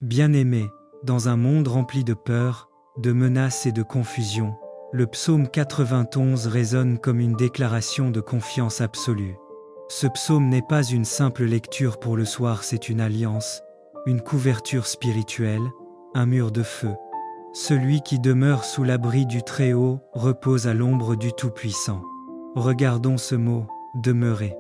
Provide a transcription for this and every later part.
Bien-aimé, dans un monde rempli de peur, de menaces et de confusion, le psaume 91 résonne comme une déclaration de confiance absolue. Ce psaume n'est pas une simple lecture pour le soir, c'est une alliance, une couverture spirituelle, un mur de feu. Celui qui demeure sous l'abri du Très-Haut repose à l'ombre du Tout-Puissant. Regardons ce mot, demeurer.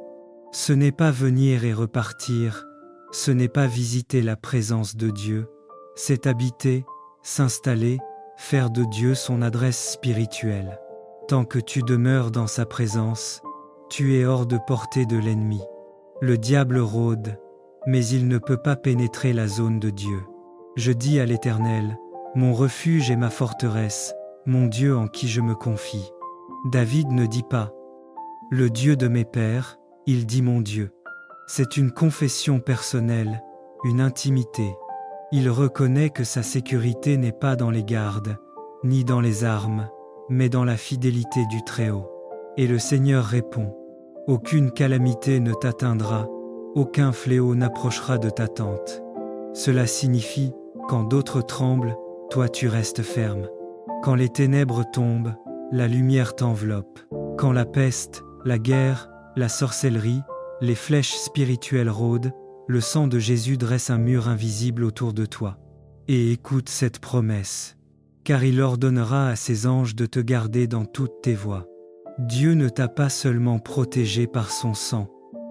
Ce n'est pas venir et repartir, ce n'est pas visiter la présence de Dieu, c'est habiter, s'installer, faire de Dieu son adresse spirituelle. Tant que tu demeures dans sa présence, tu es hors de portée de l'ennemi. Le diable rôde, mais il ne peut pas pénétrer la zone de Dieu. Je dis à l'Éternel, mon refuge et ma forteresse, mon Dieu en qui je me confie. David ne dit pas, le Dieu de mes pères, il dit mon Dieu. C'est une confession personnelle, une intimité. Il reconnaît que sa sécurité n'est pas dans les gardes, ni dans les armes, mais dans la fidélité du Très-Haut. Et le Seigneur répond, aucune calamité ne t'atteindra, aucun fléau n'approchera de ta tente. Cela signifie, quand d'autres tremblent, toi tu restes ferme. Quand les ténèbres tombent, la lumière t'enveloppe. Quand la peste, la guerre, la sorcellerie, les flèches spirituelles rôdent, le sang de Jésus dresse un mur invisible autour de toi. Et écoute cette promesse, car il ordonnera à ses anges de te garder dans toutes tes voies. Dieu ne t'a pas seulement protégé par son sang,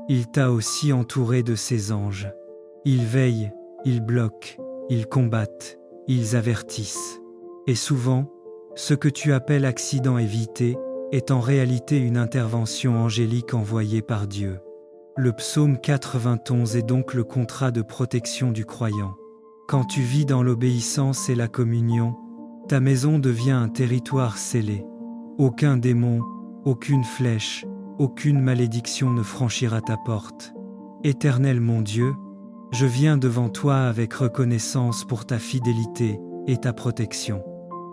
il t'a aussi entouré de ses anges. Ils veillent, ils bloquent, ils combattent, ils avertissent. Et souvent, ce que tu appelles accident évité est en réalité une intervention angélique envoyée par Dieu. Le psaume 91 est donc le contrat de protection du croyant. Quand tu vis dans l'obéissance et la communion, ta maison devient un territoire scellé. Aucun démon, aucune flèche, aucune malédiction ne franchira ta porte. Éternel mon Dieu, je viens devant toi avec reconnaissance pour ta fidélité et ta protection.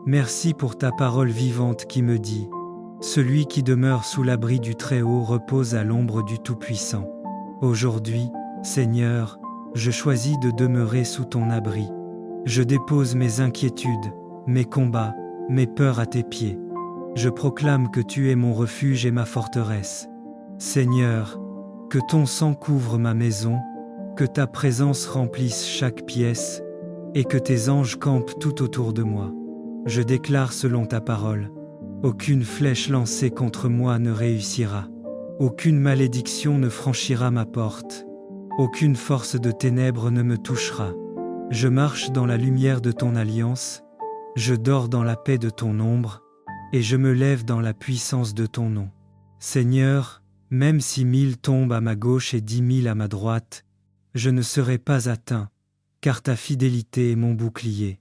Merci pour ta parole vivante qui me dit « Celui qui demeure sous l'abri du Très-Haut repose à l'ombre du Tout-Puissant ». Aujourd'hui, Seigneur, je choisis de demeurer sous ton abri. Je dépose mes inquiétudes, mes combats, mes peurs à tes pieds. Je proclame que tu es mon refuge et ma forteresse. Seigneur, que ton sang couvre ma maison, que ta présence remplisse chaque pièce, et que tes anges campent tout autour de moi. Je déclare selon ta parole, aucune flèche lancée contre moi ne réussira. Aucune malédiction ne franchira ma porte. Aucune force de ténèbres ne me touchera. Je marche dans la lumière de ton alliance, je dors dans la paix de ton ombre, et je me lève dans la puissance de ton nom. Seigneur, même si 1000 tombent à ma gauche et 10 000 à ma droite, je ne serai pas atteint, car ta fidélité est mon bouclier.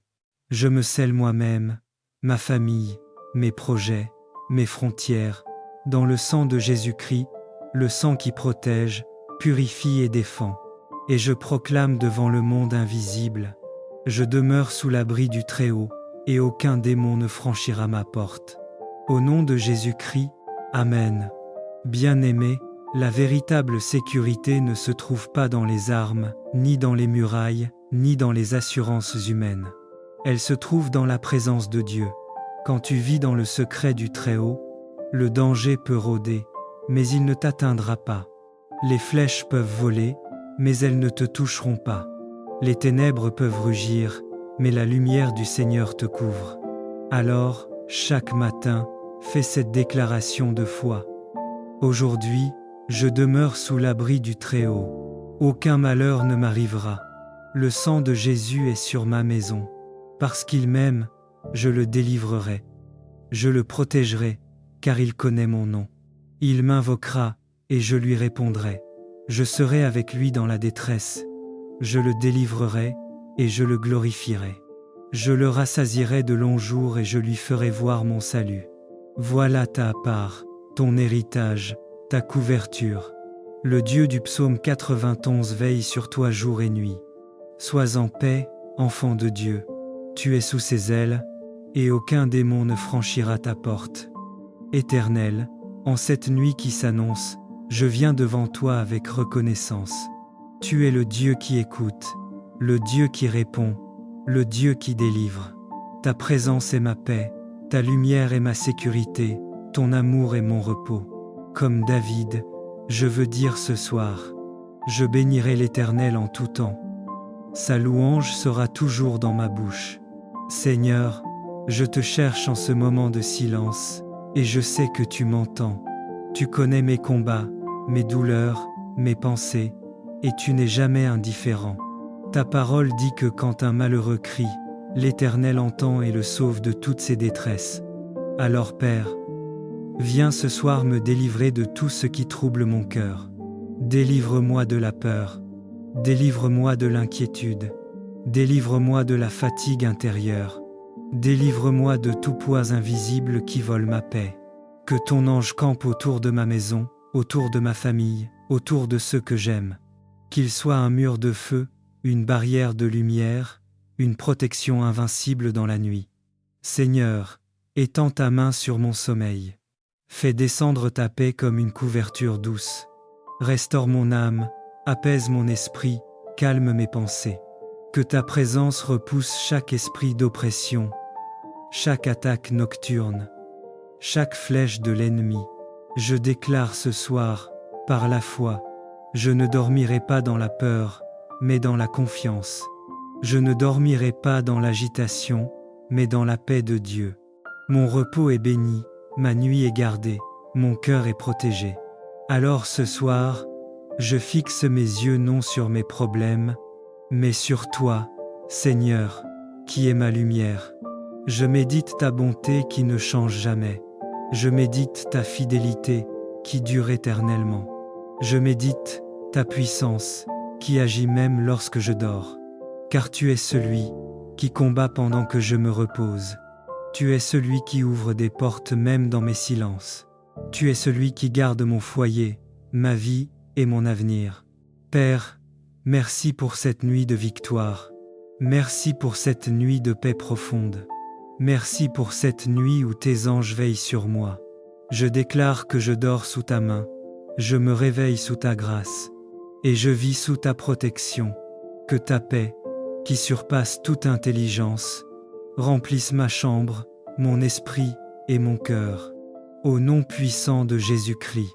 Je me scelle moi-même, ma famille, mes projets, mes frontières, dans le sang de Jésus-Christ, le sang qui protège, purifie et défend. Et je proclame devant le monde invisible, je demeure sous l'abri du Très-Haut, et aucun démon ne franchira ma porte. Au nom de Jésus-Christ, Amen. Bien-aimé, la véritable sécurité ne se trouve pas dans les armes, ni dans les murailles, ni dans les assurances humaines. Elle se trouve dans la présence de Dieu. Quand tu vis dans le secret du Très-Haut, le danger peut rôder, mais il ne t'atteindra pas. Les flèches peuvent voler, mais elles ne te toucheront pas. Les ténèbres peuvent rugir, mais la lumière du Seigneur te couvre. Alors, chaque matin, fais cette déclaration de foi. Aujourd'hui, je demeure sous l'abri du Très-Haut. Aucun malheur ne m'arrivera. Le sang de Jésus est sur ma maison. Parce qu'il m'aime, je le délivrerai. Je le protégerai, car il connaît mon nom. Il m'invoquera, et je lui répondrai. Je serai avec lui dans la détresse. Je le délivrerai, et je le glorifierai. Je le rassasierai de longs jours et je lui ferai voir mon salut. Voilà ta part, ton héritage, ta couverture. Le Dieu du psaume 91 veille sur toi jour et nuit. Sois en paix, enfant de Dieu. Tu es sous ses ailes, et aucun démon ne franchira ta porte. Éternel, en cette nuit qui s'annonce, je viens devant toi avec reconnaissance. Tu es le Dieu qui écoute, le Dieu qui répond, le Dieu qui délivre. Ta présence est ma paix, ta lumière est ma sécurité, ton amour est mon repos. Comme David, je veux dire ce soir, je bénirai l'Éternel en tout temps. Sa louange sera toujours dans ma bouche. Seigneur, je te cherche en ce moment de silence, et je sais que tu m'entends. Tu connais mes combats, mes douleurs, mes pensées, et tu n'es jamais indifférent. Ta parole dit que quand un malheureux crie, l'Éternel entend et le sauve de toutes ses détresses. Alors Père, viens ce soir me délivrer de tout ce qui trouble mon cœur. Délivre-moi de la peur, délivre-moi de l'inquiétude, délivre-moi de la fatigue intérieure, délivre-moi de tout poids invisible qui vole ma paix. Que ton ange campe autour de ma maison, autour de ma famille, autour de ceux que j'aime. Qu'il soit un mur de feu, une barrière de lumière, une protection invincible dans la nuit. Seigneur, étends ta main sur mon sommeil. Fais descendre ta paix comme une couverture douce. Restaure mon âme, apaise mon esprit, calme mes pensées. Que ta présence repousse chaque esprit d'oppression, chaque attaque nocturne, chaque flèche de l'ennemi. Je déclare ce soir, par la foi, je ne dormirai pas dans la peur, mais dans la confiance. Je ne dormirai pas dans l'agitation, mais dans la paix de Dieu. Mon repos est béni, ma nuit est gardée, mon cœur est protégé. Alors ce soir, je fixe mes yeux non sur mes problèmes, mais sur toi, Seigneur, qui est ma lumière. Je médite ta bonté qui ne change jamais. Je médite ta fidélité qui dure éternellement. Je médite ta puissance qui agit même lorsque je dors. Car tu es celui qui combat pendant que je me repose. Tu es celui qui ouvre des portes même dans mes silences. Tu es celui qui garde mon foyer, ma vie et mon avenir. Père, merci pour cette nuit de victoire. Merci pour cette nuit de paix profonde. Merci pour cette nuit où tes anges veillent sur moi. Je déclare que je dors sous ta main, je me réveille sous ta grâce, et je vis sous ta protection. Que ta paix, qui surpasse toute intelligence, remplisse ma chambre, mon esprit et mon cœur. Au nom puissant de Jésus-Christ.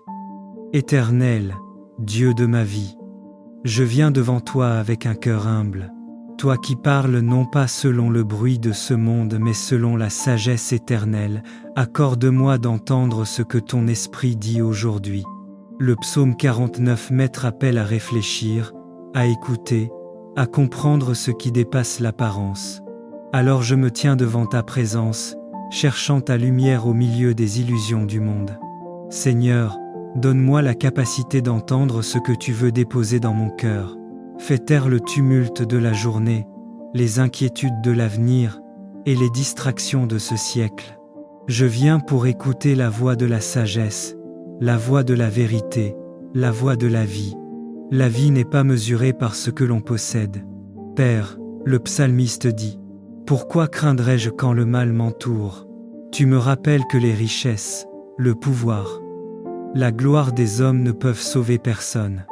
Éternel, Dieu de ma vie, je viens devant toi avec un cœur humble. Toi qui parles non pas selon le bruit de ce monde mais selon la sagesse éternelle, accorde-moi d'entendre ce que ton esprit dit aujourd'hui. Le psaume 49 met appel à réfléchir, à écouter, à comprendre ce qui dépasse l'apparence. Alors je me tiens devant ta présence, cherchant ta lumière au milieu des illusions du monde. Seigneur, donne-moi la capacité d'entendre ce que tu veux déposer dans mon cœur. Fais taire le tumulte de la journée, les inquiétudes de l'avenir et les distractions de ce siècle. Je viens pour écouter la voix de la sagesse, la voix de la vérité, la voix de la vie. La vie n'est pas mesurée par ce que l'on possède. Père, le psalmiste dit, « Pourquoi craindrais-je quand le mal m'entoure ? Tu me rappelles que les richesses, le pouvoir, la gloire des hommes ne peuvent sauver personne.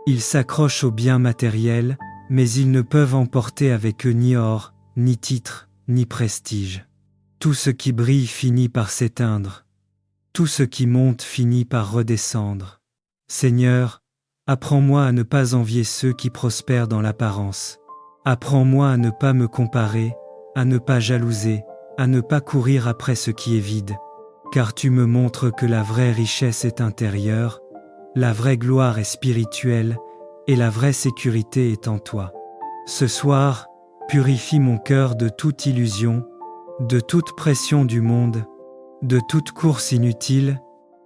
Ils s'accrochent aux biens matériels, mais ils ne peuvent emporter avec eux ni or, ni titre, ni prestige. Tout ce qui brille finit par s'éteindre. Tout ce qui monte finit par redescendre. Seigneur, apprends-moi à ne pas envier ceux qui prospèrent dans l'apparence. Apprends-moi à ne pas me comparer, à ne pas jalouser, à ne pas courir après ce qui est vide. Car tu me montres que la vraie richesse est intérieure, la vraie gloire est spirituelle et la vraie sécurité est en toi. Ce soir, purifie mon cœur de toute illusion, de toute pression du monde, de toute course inutile,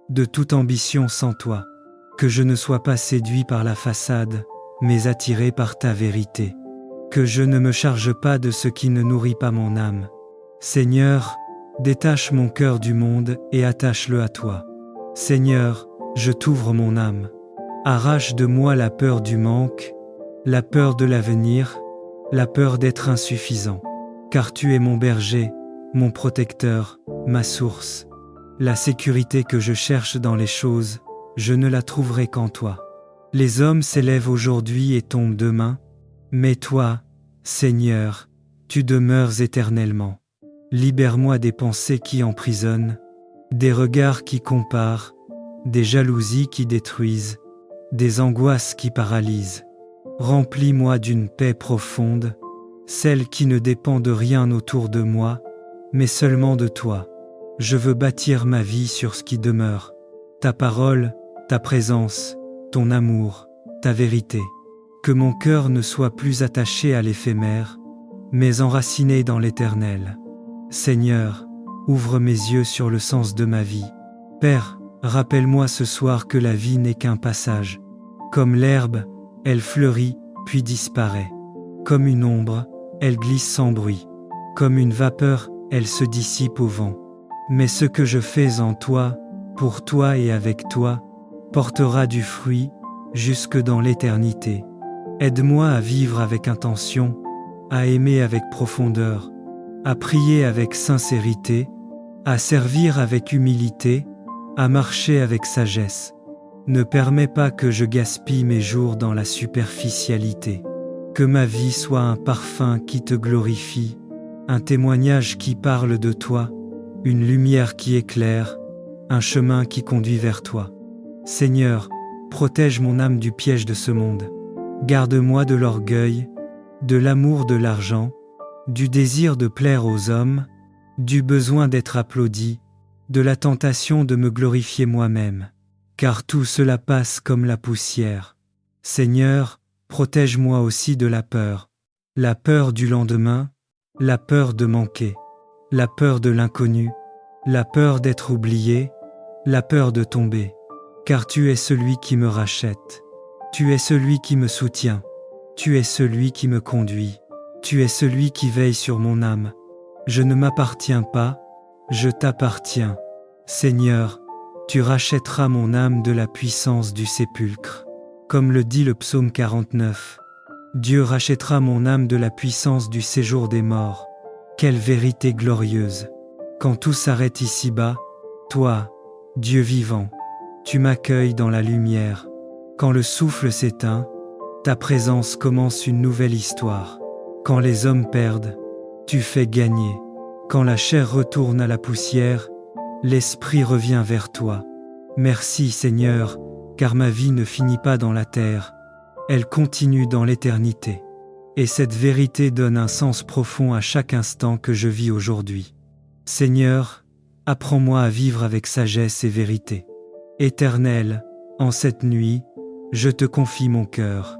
de toute ambition sans toi. Que je ne sois pas séduit par la façade, mais attiré par ta vérité. Que je ne me charge pas de ce qui ne nourrit pas mon âme. Seigneur, détache mon cœur du monde et attache-le à toi. Seigneur, je t'ouvre mon âme. Arrache de moi la peur du manque, la peur de l'avenir, la peur d'être insuffisant. Car tu es mon berger, mon protecteur, ma source. La sécurité que je cherche dans les choses, je ne la trouverai qu'en toi. Les hommes s'élèvent aujourd'hui et tombent demain, mais toi, Seigneur, tu demeures éternellement. Libère-moi des pensées qui emprisonnent, des regards qui comparent, des jalousies qui détruisent, des angoisses qui paralysent. Remplis-moi d'une paix profonde, celle qui ne dépend de rien autour de moi, mais seulement de toi. Je veux bâtir ma vie sur ce qui demeure, ta parole, ta présence, ton amour, ta vérité. Que mon cœur ne soit plus attaché à l'éphémère, mais enraciné dans l'éternel. Seigneur, ouvre mes yeux sur le sens de ma vie. Père, rappelle-moi ce soir que la vie n'est qu'un passage. Comme l'herbe, elle fleurit, puis disparaît. Comme une ombre, elle glisse sans bruit. Comme une vapeur, elle se dissipe au vent. Mais ce que je fais en toi, pour toi et avec toi, portera du fruit jusque dans l'éternité. Aide-moi à vivre avec intention, à aimer avec profondeur, à prier avec sincérité, à servir avec humilité, à marcher avec sagesse. Ne permets pas que je gaspille mes jours dans la superficialité. Que ma vie soit un parfum qui te glorifie, un témoignage qui parle de toi, une lumière qui éclaire, un chemin qui conduit vers toi. Seigneur, protège mon âme du piège de ce monde. Garde-moi de l'orgueil, de l'amour de l'argent, du désir de plaire aux hommes, du besoin d'être applaudi, de la tentation de me glorifier moi-même. Car tout cela passe comme la poussière. Seigneur, protège-moi aussi de la peur du lendemain, la peur de manquer, la peur de l'inconnu, la peur d'être oublié, la peur de tomber. Car tu es celui qui me rachète. Tu es celui qui me soutient, tu es celui qui me conduit, tu es celui qui veille sur mon âme. Je ne m'appartiens pas, je t'appartiens. Seigneur, tu rachèteras mon âme de la puissance du sépulcre. Comme le dit le psaume 49, Dieu rachètera mon âme de la puissance du séjour des morts. Quelle vérité glorieuse! Quand tout s'arrête ici-bas, toi, Dieu vivant, tu m'accueilles dans la lumière. Quand le souffle s'éteint, ta présence commence une nouvelle histoire. Quand les hommes perdent, tu fais gagner. Quand la chair retourne à la poussière, l'esprit revient vers toi. Merci Seigneur, car ma vie ne finit pas dans la terre, elle continue dans l'éternité. Et cette vérité donne un sens profond à chaque instant que je vis aujourd'hui. Seigneur, apprends-moi à vivre avec sagesse et vérité. Éternel, en cette nuit, je te confie mon cœur.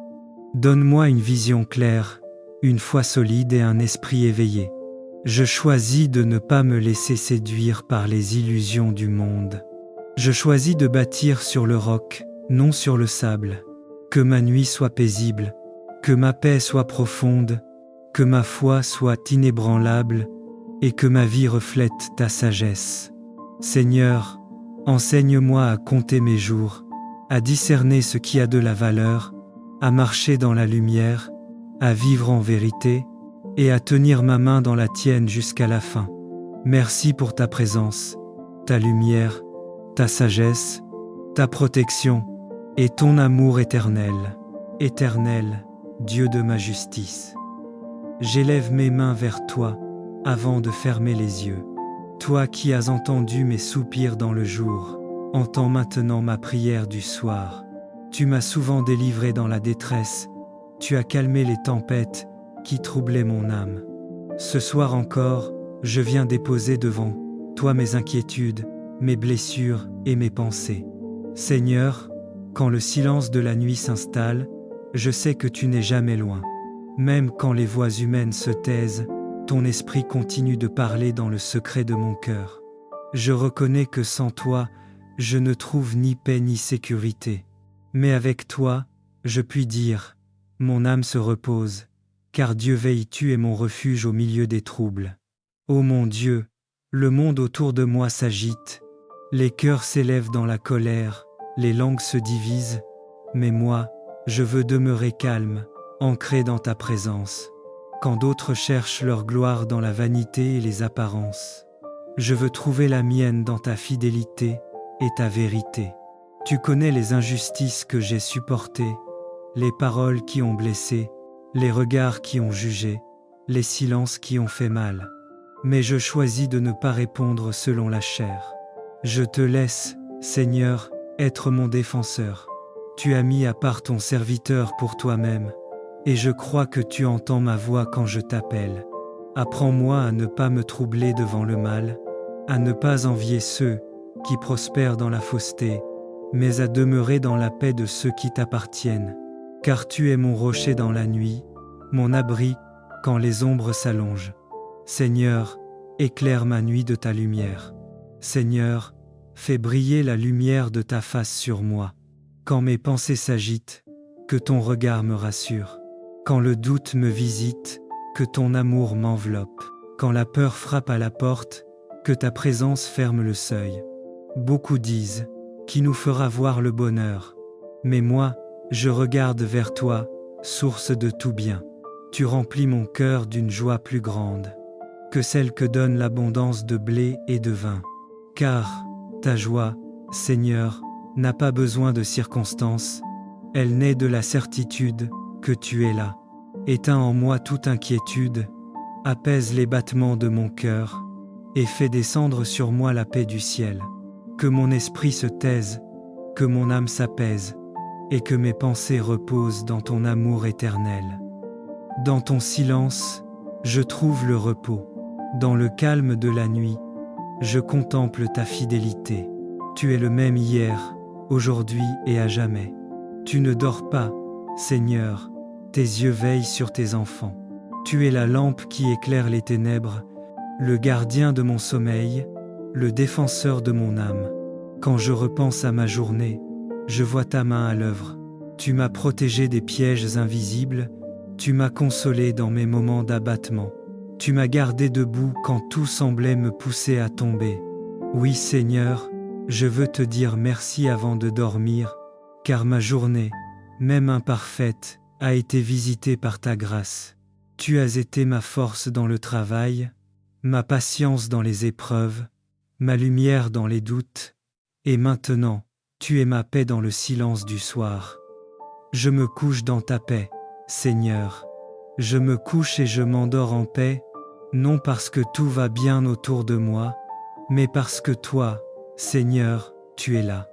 Donne-moi une vision claire, une foi solide et un esprit éveillé. Je choisis de ne pas me laisser séduire par les illusions du monde. Je choisis de bâtir sur le roc, non sur le sable. Que ma nuit soit paisible, que ma paix soit profonde, que ma foi soit inébranlable et que ma vie reflète ta sagesse. Seigneur, enseigne-moi à compter mes jours, à discerner ce qui a de la valeur, à marcher dans la lumière, à vivre en vérité et à tenir ma main dans la tienne jusqu'à la fin. Merci pour ta présence, ta lumière, ta sagesse, ta protection et ton amour éternel. Éternel, Dieu de ma justice. J'élève mes mains vers toi avant de fermer les yeux. Toi qui as entendu mes soupirs dans le jour, entends maintenant ma prière du soir. Tu m'as souvent délivré dans la détresse, tu as calmé les tempêtes qui troublaient mon âme. Ce soir encore, je viens déposer devant toi mes inquiétudes, mes blessures et mes pensées. Seigneur, quand le silence de la nuit s'installe, je sais que tu n'es jamais loin. Même quand les voix humaines se taisent, ton esprit continue de parler dans le secret de mon cœur. Je reconnais que sans toi, je ne trouve ni paix ni sécurité. Mais avec toi, je puis dire, mon âme se repose, car Dieu veille, tu es mon refuge au milieu des troubles. Ô mon Dieu, le monde autour de moi s'agite, les cœurs s'élèvent dans la colère, les langues se divisent, mais moi, je veux demeurer calme, ancré dans ta présence. Quand d'autres cherchent leur gloire dans la vanité et les apparences, je veux trouver la mienne dans ta fidélité et ta vérité. Tu connais les injustices que j'ai supportées, les paroles qui ont blessé, les regards qui ont jugé, les silences qui ont fait mal. Mais je choisis de ne pas répondre selon la chair. Je te laisse, Seigneur, être mon défenseur. Tu as mis à part ton serviteur pour toi-même, et je crois que tu entends ma voix quand je t'appelle. Apprends-moi à ne pas me troubler devant le mal, à ne pas envier ceux qui prospèrent dans la fausseté, mais à demeurer dans la paix de ceux qui t'appartiennent. Car tu es mon rocher dans la nuit, mon abri quand les ombres s'allongent. Seigneur, éclaire ma nuit de ta lumière. Seigneur, fais briller la lumière de ta face sur moi. Quand mes pensées s'agitent, que ton regard me rassure. Quand le doute me visite, que ton amour m'enveloppe. Quand la peur frappe à la porte, que ta présence ferme le seuil. Beaucoup disent, qui nous fera voir le bonheur? Mais moi, je regarde vers toi, source de tout bien. Tu remplis mon cœur d'une joie plus grande que celle que donne l'abondance de blé et de vin. Car ta joie, Seigneur, n'a pas besoin de circonstances, elle naît de la certitude que tu es là. Éteins en moi toute inquiétude, apaise les battements de mon cœur, et fais descendre sur moi la paix du ciel. Que mon esprit se taise, que mon âme s'apaise, et que mes pensées reposent dans ton amour éternel. Dans ton silence, je trouve le repos. Dans le calme de la nuit, je contemple ta fidélité. Tu es le même hier, aujourd'hui et à jamais. Tu ne dors pas, Seigneur, tes yeux veillent sur tes enfants. Tu es la lampe qui éclaire les ténèbres, le gardien de mon sommeil, le défenseur de mon âme. Quand je repense à ma journée, je vois ta main à l'œuvre. Tu m'as protégé des pièges invisibles, tu m'as consolé dans mes moments d'abattement. Tu m'as gardé debout quand tout semblait me pousser à tomber. Oui Seigneur, je veux te dire merci avant de dormir, car ma journée, même imparfaite, a été visitée par ta grâce. Tu as été ma force dans le travail, ma patience dans les épreuves, ma lumière dans les doutes, et maintenant, tu es ma paix dans le silence du soir. Je me couche dans ta paix, Seigneur. Je me couche et je m'endors en paix, non parce que tout va bien autour de moi, mais parce que toi, Seigneur, tu es là.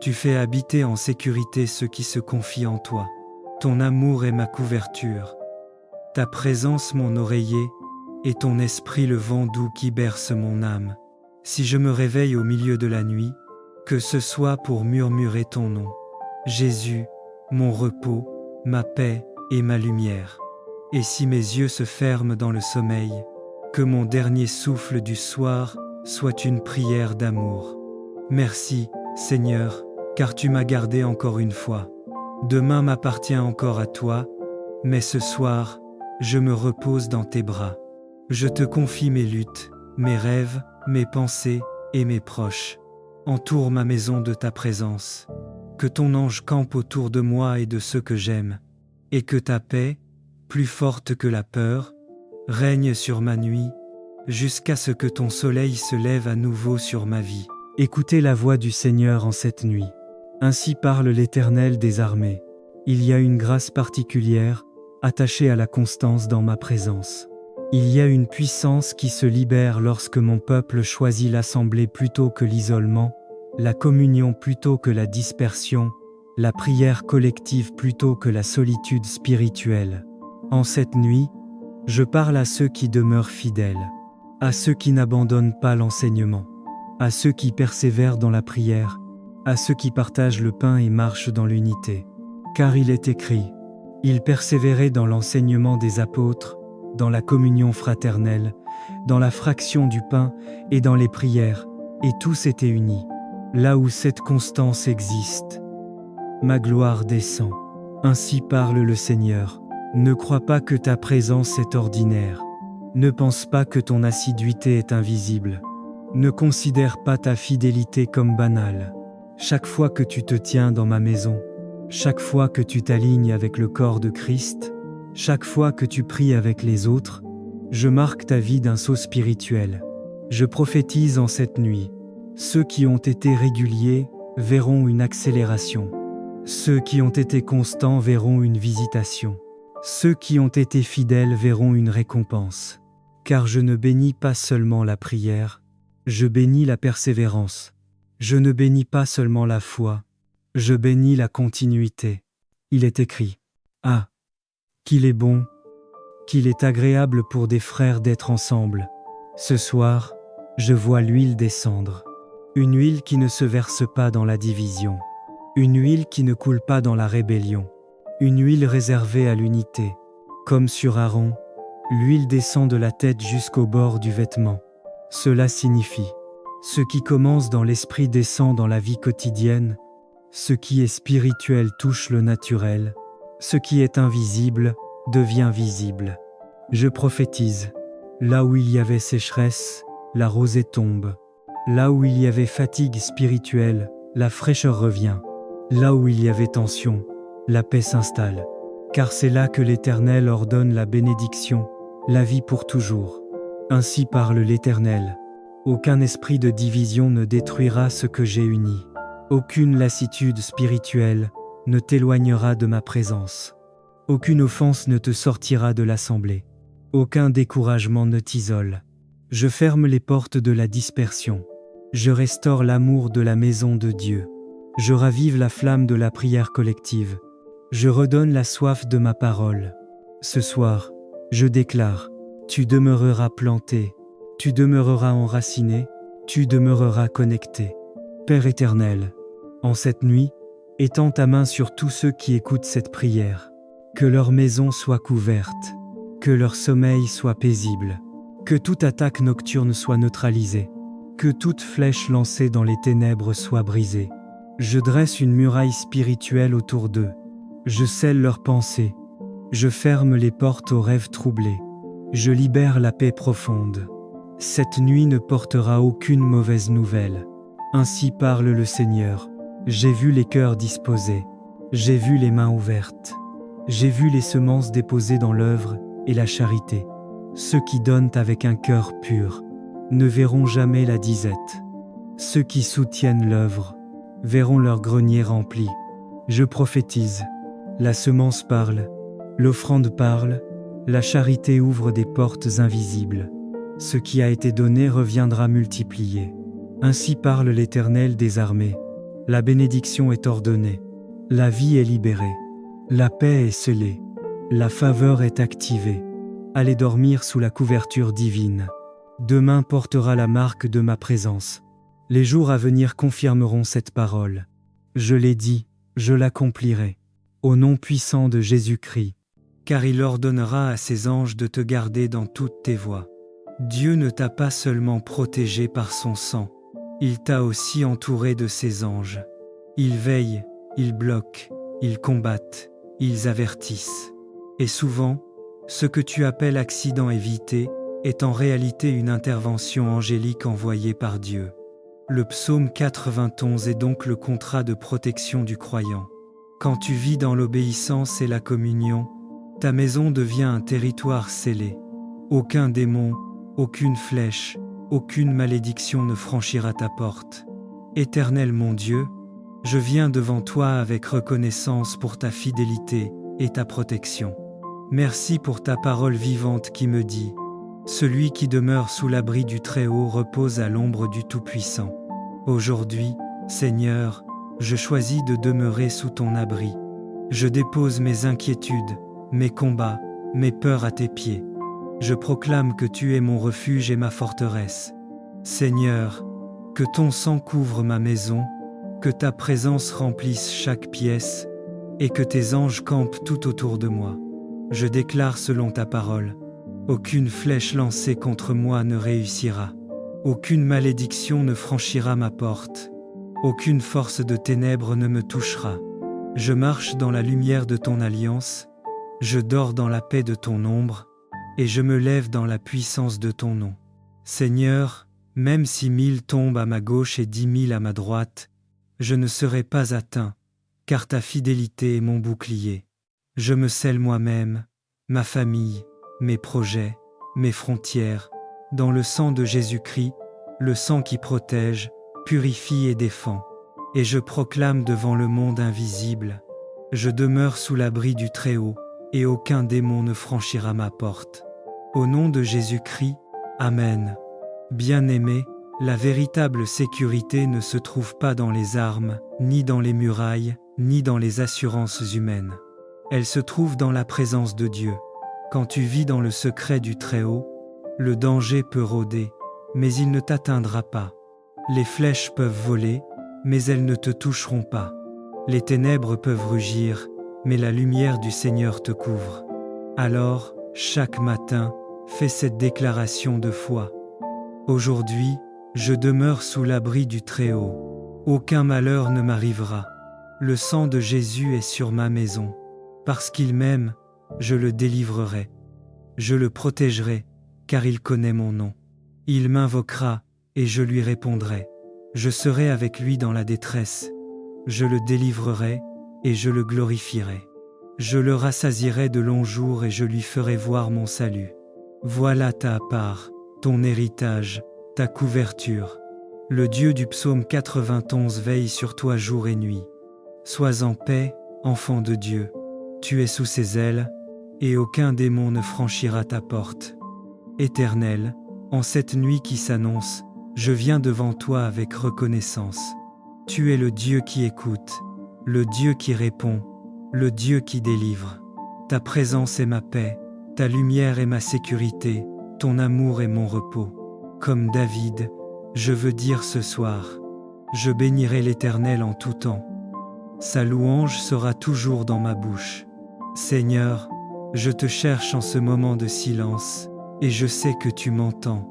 Tu fais habiter en sécurité ceux qui se confient en toi. Ton amour est ma couverture, ta présence mon oreiller, et ton esprit le vent doux qui berce mon âme. Si je me réveille au milieu de la nuit, que ce soit pour murmurer ton nom. Jésus, mon repos, ma paix et ma lumière. Et si mes yeux se ferment dans le sommeil, que mon dernier souffle du soir soit une prière d'amour. Merci, Seigneur, car tu m'as gardé encore une fois. Demain m'appartient encore à toi, mais ce soir, je me repose dans tes bras. Je te confie mes luttes, mes rêves, mes pensées et mes proches. Entoure ma maison de ta présence. Que ton ange campe autour de moi et de ceux que j'aime, et que ta paix, plus forte que la peur, règne sur ma nuit, jusqu'à ce que ton soleil se lève à nouveau sur ma vie. Écoutez la voix du Seigneur en cette nuit. Ainsi parle l'Éternel des armées. Il y a une grâce particulière, attachée à la constance dans ma présence. Il y a une puissance qui se libère lorsque mon peuple choisit l'assemblée plutôt que l'isolement, la communion plutôt que la dispersion, la prière collective plutôt que la solitude spirituelle. En cette nuit, je parle à ceux qui demeurent fidèles, à ceux qui n'abandonnent pas l'enseignement, à ceux qui persévèrent dans la prière, à ceux qui partagent le pain et marchent dans l'unité. Car il est écrit, ils persévéraient dans l'enseignement des apôtres, dans la communion fraternelle, dans la fraction du pain et dans les prières, et tous étaient unis. Là où cette constance existe, ma gloire descend. Ainsi parle le Seigneur. Ne crois pas que ta présence est ordinaire. Ne pense pas que ton assiduité est invisible. Ne considère pas ta fidélité comme banale. Chaque fois que tu te tiens dans ma maison, chaque fois que tu t'alignes avec le corps de Christ, chaque fois que tu pries avec les autres, je marque ta vie d'un saut spirituel. Je prophétise en cette nuit. Ceux qui ont été réguliers verront une accélération. Ceux qui ont été constants verront une visitation. Ceux qui ont été fidèles verront une récompense. Car je ne bénis pas seulement la prière, je bénis la persévérance. Je ne bénis pas seulement la foi, je bénis la continuité. Il est écrit: Ah, qu'il est bon, qu'il est agréable pour des frères d'être ensemble. Ce soir, je vois l'huile descendre. Une huile qui ne se verse pas dans la division. Une huile qui ne coule pas dans la rébellion. Une huile réservée à l'unité. Comme sur Aaron, l'huile descend de la tête jusqu'au bord du vêtement. Cela signifie: ce qui commence dans l'esprit descend dans la vie quotidienne, ce qui est spirituel touche le naturel, ce qui est invisible devient visible. Je prophétise: là où il y avait sécheresse, la rosée tombe. Là où il y avait fatigue spirituelle, la fraîcheur revient. Là où il y avait tension, la paix s'installe. Car c'est là que l'Éternel ordonne la bénédiction, la vie pour toujours. Ainsi parle l'Éternel: aucun esprit de division ne détruira ce que j'ai uni. Aucune lassitude spirituelle ne t'éloignera de ma présence. Aucune offense ne te sortira de l'assemblée. Aucun découragement ne t'isole. Je ferme les portes de la dispersion. Je restaure l'amour de la maison de Dieu. Je ravive la flamme de la prière collective. Je redonne la soif de ma parole. Ce soir, je déclare: tu demeureras planté, tu demeureras enraciné, tu demeureras connecté. Père éternel, en cette nuit, étends ta main sur tous ceux qui écoutent cette prière. Que leur maison soit couverte, que leur sommeil soit paisible, que toute attaque nocturne soit neutralisée, que toute flèche lancée dans les ténèbres soit brisée. Je dresse une muraille spirituelle autour d'eux. Je scelle leurs pensées. Je ferme les portes aux rêves troublés. Je libère la paix profonde. Cette nuit ne portera aucune mauvaise nouvelle. Ainsi parle le Seigneur. J'ai vu les cœurs disposés. J'ai vu les mains ouvertes. J'ai vu les semences déposées dans l'œuvre et la charité. Ceux qui donnent avec un cœur pur ne verront jamais la disette. Ceux qui soutiennent l'œuvre verront leur grenier rempli. Je prophétise: la semence parle, l'offrande parle, la charité ouvre des portes invisibles. Ce qui a été donné reviendra multiplié. Ainsi parle l'Éternel des armées. La bénédiction est ordonnée, la vie est libérée, la paix est scellée, la faveur est activée. Allez dormir sous la couverture divine. Demain portera la marque de ma présence. Les jours à venir confirmeront cette parole. Je l'ai dit, je l'accomplirai. Au nom puissant de Jésus-Christ. Car il ordonnera à ses anges de te garder dans toutes tes voies. Dieu ne t'a pas seulement protégé par son sang, il t'a aussi entouré de ses anges. Ils veillent, ils bloquent, ils combattent, ils avertissent. Et souvent, ce que tu appelles accident évité est en réalité une intervention angélique envoyée par Dieu. Le psaume 91 est donc le contrat de protection du croyant. Quand tu vis dans l'obéissance et la communion, ta maison devient un territoire scellé. Aucun démon, aucune flèche, aucune malédiction ne franchira ta porte. Éternel mon Dieu, je viens devant toi avec reconnaissance pour ta fidélité et ta protection. Merci pour ta parole vivante qui me dit: celui qui demeure sous l'abri du Très-Haut repose à l'ombre du Tout-Puissant. Aujourd'hui, Seigneur, je choisis de demeurer sous ton abri. Je dépose mes inquiétudes, mes combats, mes peurs à tes pieds. Je proclame que tu es mon refuge et ma forteresse. Seigneur, que ton sang couvre ma maison, que ta présence remplisse chaque pièce, et que tes anges campent tout autour de moi. Je déclare selon ta parole: aucune flèche lancée contre moi ne réussira. Aucune malédiction ne franchira ma porte. Aucune force de ténèbres ne me touchera. Je marche dans la lumière de ton alliance, je dors dans la paix de ton ombre, et je me lève dans la puissance de ton nom. Seigneur, même si 1000 tombent à ma gauche et 10 000 à ma droite, je ne serai pas atteint, car ta fidélité est mon bouclier. Je me scelle moi-même, ma famille, mes projets, mes frontières, dans le sang de Jésus-Christ, le sang qui protège, purifie et défend. Et je proclame devant le monde invisible: je demeure sous l'abri du Très-Haut, et aucun démon ne franchira ma porte. Au nom de Jésus-Christ, Amen. Bien-aimés, la véritable sécurité ne se trouve pas dans les armes, ni dans les murailles, ni dans les assurances humaines. Elle se trouve dans la présence de Dieu. Quand tu vis dans le secret du Très-Haut, le danger peut rôder, mais il ne t'atteindra pas. Les flèches peuvent voler, mais elles ne te toucheront pas. Les ténèbres peuvent rugir, mais la lumière du Seigneur te couvre. Alors, chaque matin, fais cette déclaration de foi. Aujourd'hui, je demeure sous l'abri du Très-Haut. Aucun malheur ne m'arrivera. Le sang de Jésus est sur ma maison. Parce qu'il m'aime, je le délivrerai. Je le protégerai, car il connaît mon nom. Il m'invoquera, et je lui répondrai. Je serai avec lui dans la détresse. Je le délivrerai, et je le glorifierai. Je le rassasierai de longs jours et je lui ferai voir mon salut. Voilà ta part, ton héritage, ta couverture. Le Dieu du psaume 91 veille sur toi jour et nuit. Sois en paix, enfant de Dieu. Tu es sous ses ailes, et aucun démon ne franchira ta porte. Éternel, en cette nuit qui s'annonce, je viens devant toi avec reconnaissance. Tu es le Dieu qui écoute, le Dieu qui répond, le Dieu qui délivre. Ta présence est ma paix, ta lumière est ma sécurité, ton amour est mon repos. Comme David, je veux dire ce soir, je bénirai l'Éternel en tout temps. Sa louange sera toujours dans ma bouche. Seigneur, je te cherche en ce moment de silence, et je sais que tu m'entends.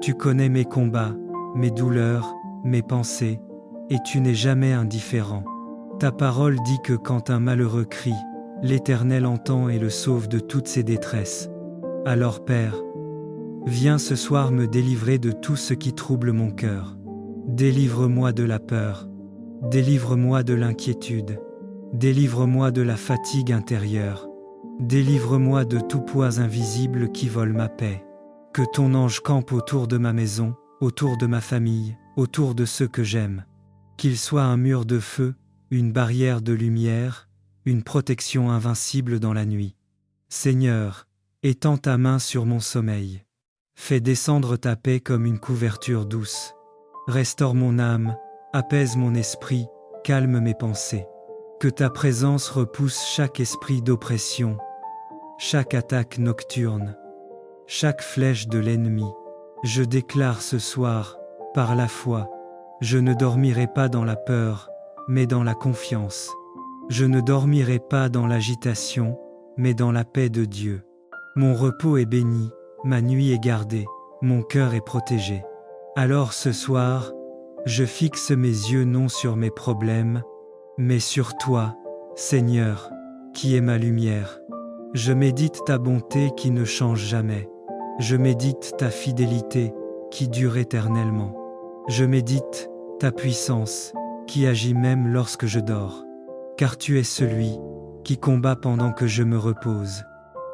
Tu connais mes combats, mes douleurs, mes pensées, et tu n'es jamais indifférent. Ta parole dit que quand un malheureux crie, l'Éternel entend et le sauve de toutes ses détresses. Alors Père, viens ce soir me délivrer de tout ce qui trouble mon cœur. Délivre-moi de la peur, délivre-moi de l'inquiétude, délivre-moi de la fatigue intérieure, délivre-moi de tout poids invisible qui vole ma paix. Que ton ange campe autour de ma maison, autour de ma famille, autour de ceux que j'aime. Qu'il soit un mur de feu, une barrière de lumière, une protection invincible dans la nuit. Seigneur, étends ta main sur mon sommeil. Fais descendre ta paix comme une couverture douce. Restaure mon âme, apaise mon esprit, calme mes pensées. Que ta présence repousse chaque esprit d'oppression, chaque attaque nocturne, chaque flèche de l'ennemi. Je déclare ce soir, par la foi, je ne dormirai pas dans la peur, mais dans la confiance. Je ne dormirai pas dans l'agitation, mais dans la paix de Dieu. Mon repos est béni, ma nuit est gardée, mon cœur est protégé. Alors ce soir, je fixe mes yeux non sur mes problèmes, mais sur toi, Seigneur, qui est ma lumière. Je médite ta bonté qui ne change jamais. Je médite ta fidélité qui dure éternellement. Je médite ta puissance qui agit même lorsque je dors. Car tu es celui qui combat pendant que je me repose.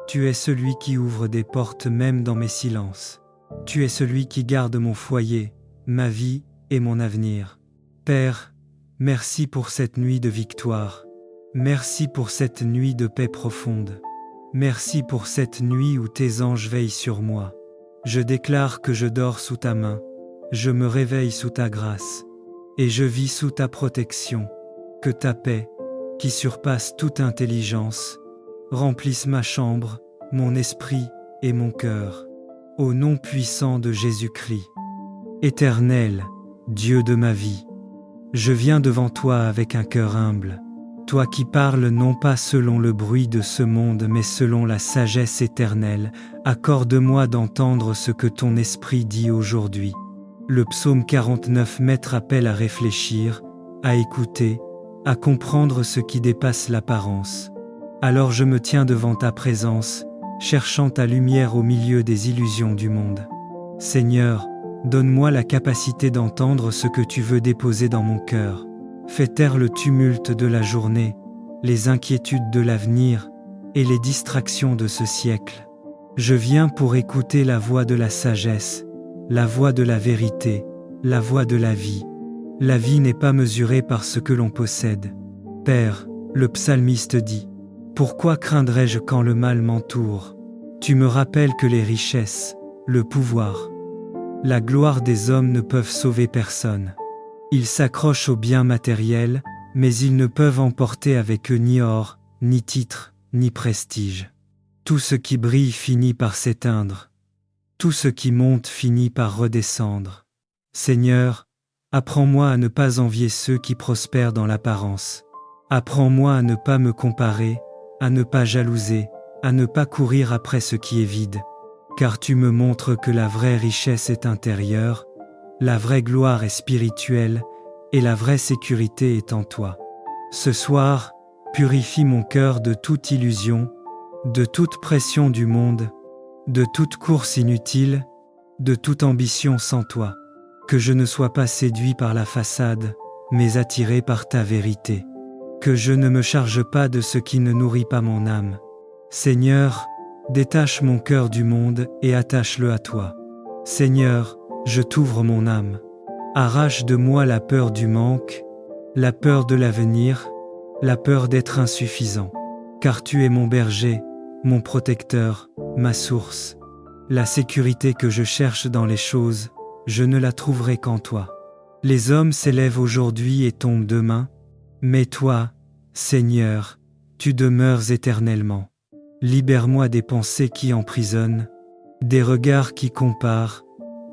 Tu es celui qui ouvre des portes même dans mes silences. Tu es celui qui garde mon foyer, ma vie et mon avenir. Père, merci pour cette nuit de victoire. Merci pour cette nuit de paix profonde. Merci pour cette nuit où tes anges veillent sur moi. Je déclare que je dors sous ta main, je me réveille sous ta grâce, et je vis sous ta protection. Que ta paix, qui surpasse toute intelligence, remplisse ma chambre, mon esprit et mon cœur. Au nom puissant de Jésus-Christ. Éternel, Dieu de ma vie, je viens devant toi avec un cœur humble. Toi qui parles non pas selon le bruit de ce monde mais selon la sagesse éternelle, accorde-moi d'entendre ce que ton esprit dit aujourd'hui. Le psaume 49 met appel à réfléchir, à écouter, à comprendre ce qui dépasse l'apparence. Alors je me tiens devant ta présence, cherchant ta lumière au milieu des illusions du monde. Seigneur, donne-moi la capacité d'entendre ce que tu veux déposer dans mon cœur. Fais taire le tumulte de la journée, les inquiétudes de l'avenir et les distractions de ce siècle. Je viens pour écouter la voix de la sagesse, la voix de la vérité, la voix de la vie. La vie n'est pas mesurée par ce que l'on possède. Père, le psalmiste dit, « Pourquoi craindrais-je quand le mal m'entoure? Tu me rappelles que les richesses, le pouvoir, la gloire des hommes ne peuvent sauver personne. Ils s'accrochent aux biens matériels, mais ils ne peuvent emporter avec eux ni or, ni titre, ni prestige. Tout ce qui brille finit par s'éteindre. Tout ce qui monte finit par redescendre. Seigneur, apprends-moi à ne pas envier ceux qui prospèrent dans l'apparence. Apprends-moi à ne pas me comparer, à ne pas jalouser, à ne pas courir après ce qui est vide. Car tu me montres que la vraie richesse est intérieure, la vraie gloire est spirituelle, et la vraie sécurité est en toi. Ce soir, purifie mon cœur de toute illusion, de toute pression du monde, de toute course inutile, de toute ambition sans toi. Que je ne sois pas séduit par la façade, mais attiré par ta vérité. Que je ne me charge pas de ce qui ne nourrit pas mon âme. Seigneur, détache mon cœur du monde et attache-le à toi. Seigneur, je t'ouvre mon âme. Arrache de moi la peur du manque, la peur de l'avenir, la peur d'être insuffisant. Car tu es mon berger, mon protecteur, ma source. La sécurité que je cherche dans les choses, je ne la trouverai qu'en toi. Les hommes s'élèvent aujourd'hui et tombent demain, mais toi, Seigneur, tu demeures éternellement. Libère-moi des pensées qui emprisonnent, des regards qui comparent,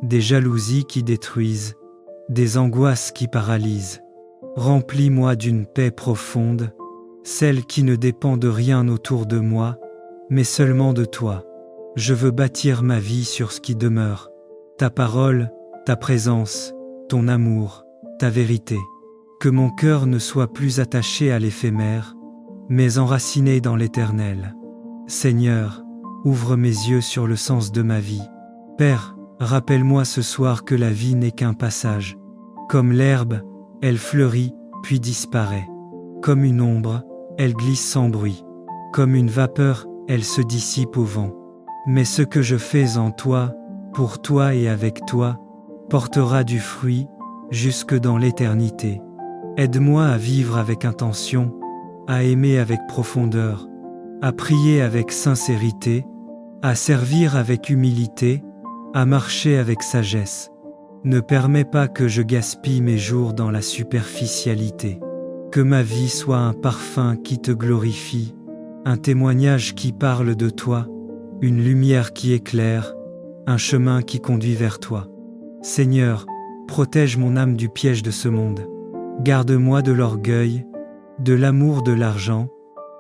des jalousies qui détruisent, des angoisses qui paralysent. Remplis-moi d'une paix profonde, celle qui ne dépend de rien autour de moi, mais seulement de toi. Je veux bâtir ma vie sur ce qui demeure, ta parole, ta présence, ton amour, ta vérité. Que mon cœur ne soit plus attaché à l'éphémère, mais enraciné dans l'éternel. Seigneur, ouvre mes yeux sur le sens de ma vie. Père, rappelle-moi ce soir que la vie n'est qu'un passage. Comme l'herbe, elle fleurit, puis disparaît. Comme une ombre, elle glisse sans bruit. Comme une vapeur, elle se dissipe au vent. Mais ce que je fais en toi, pour toi et avec toi, portera du fruit jusque dans l'éternité. Aide-moi à vivre avec intention, à aimer avec profondeur, à prier avec sincérité, à servir avec humilité, à marcher avec sagesse. Ne permets pas que je gaspille mes jours dans la superficialité. Que ma vie soit un parfum qui te glorifie, un témoignage qui parle de toi, une lumière qui éclaire, un chemin qui conduit vers toi. Seigneur, protège mon âme du piège de ce monde. Garde-moi de l'orgueil, de l'amour de l'argent,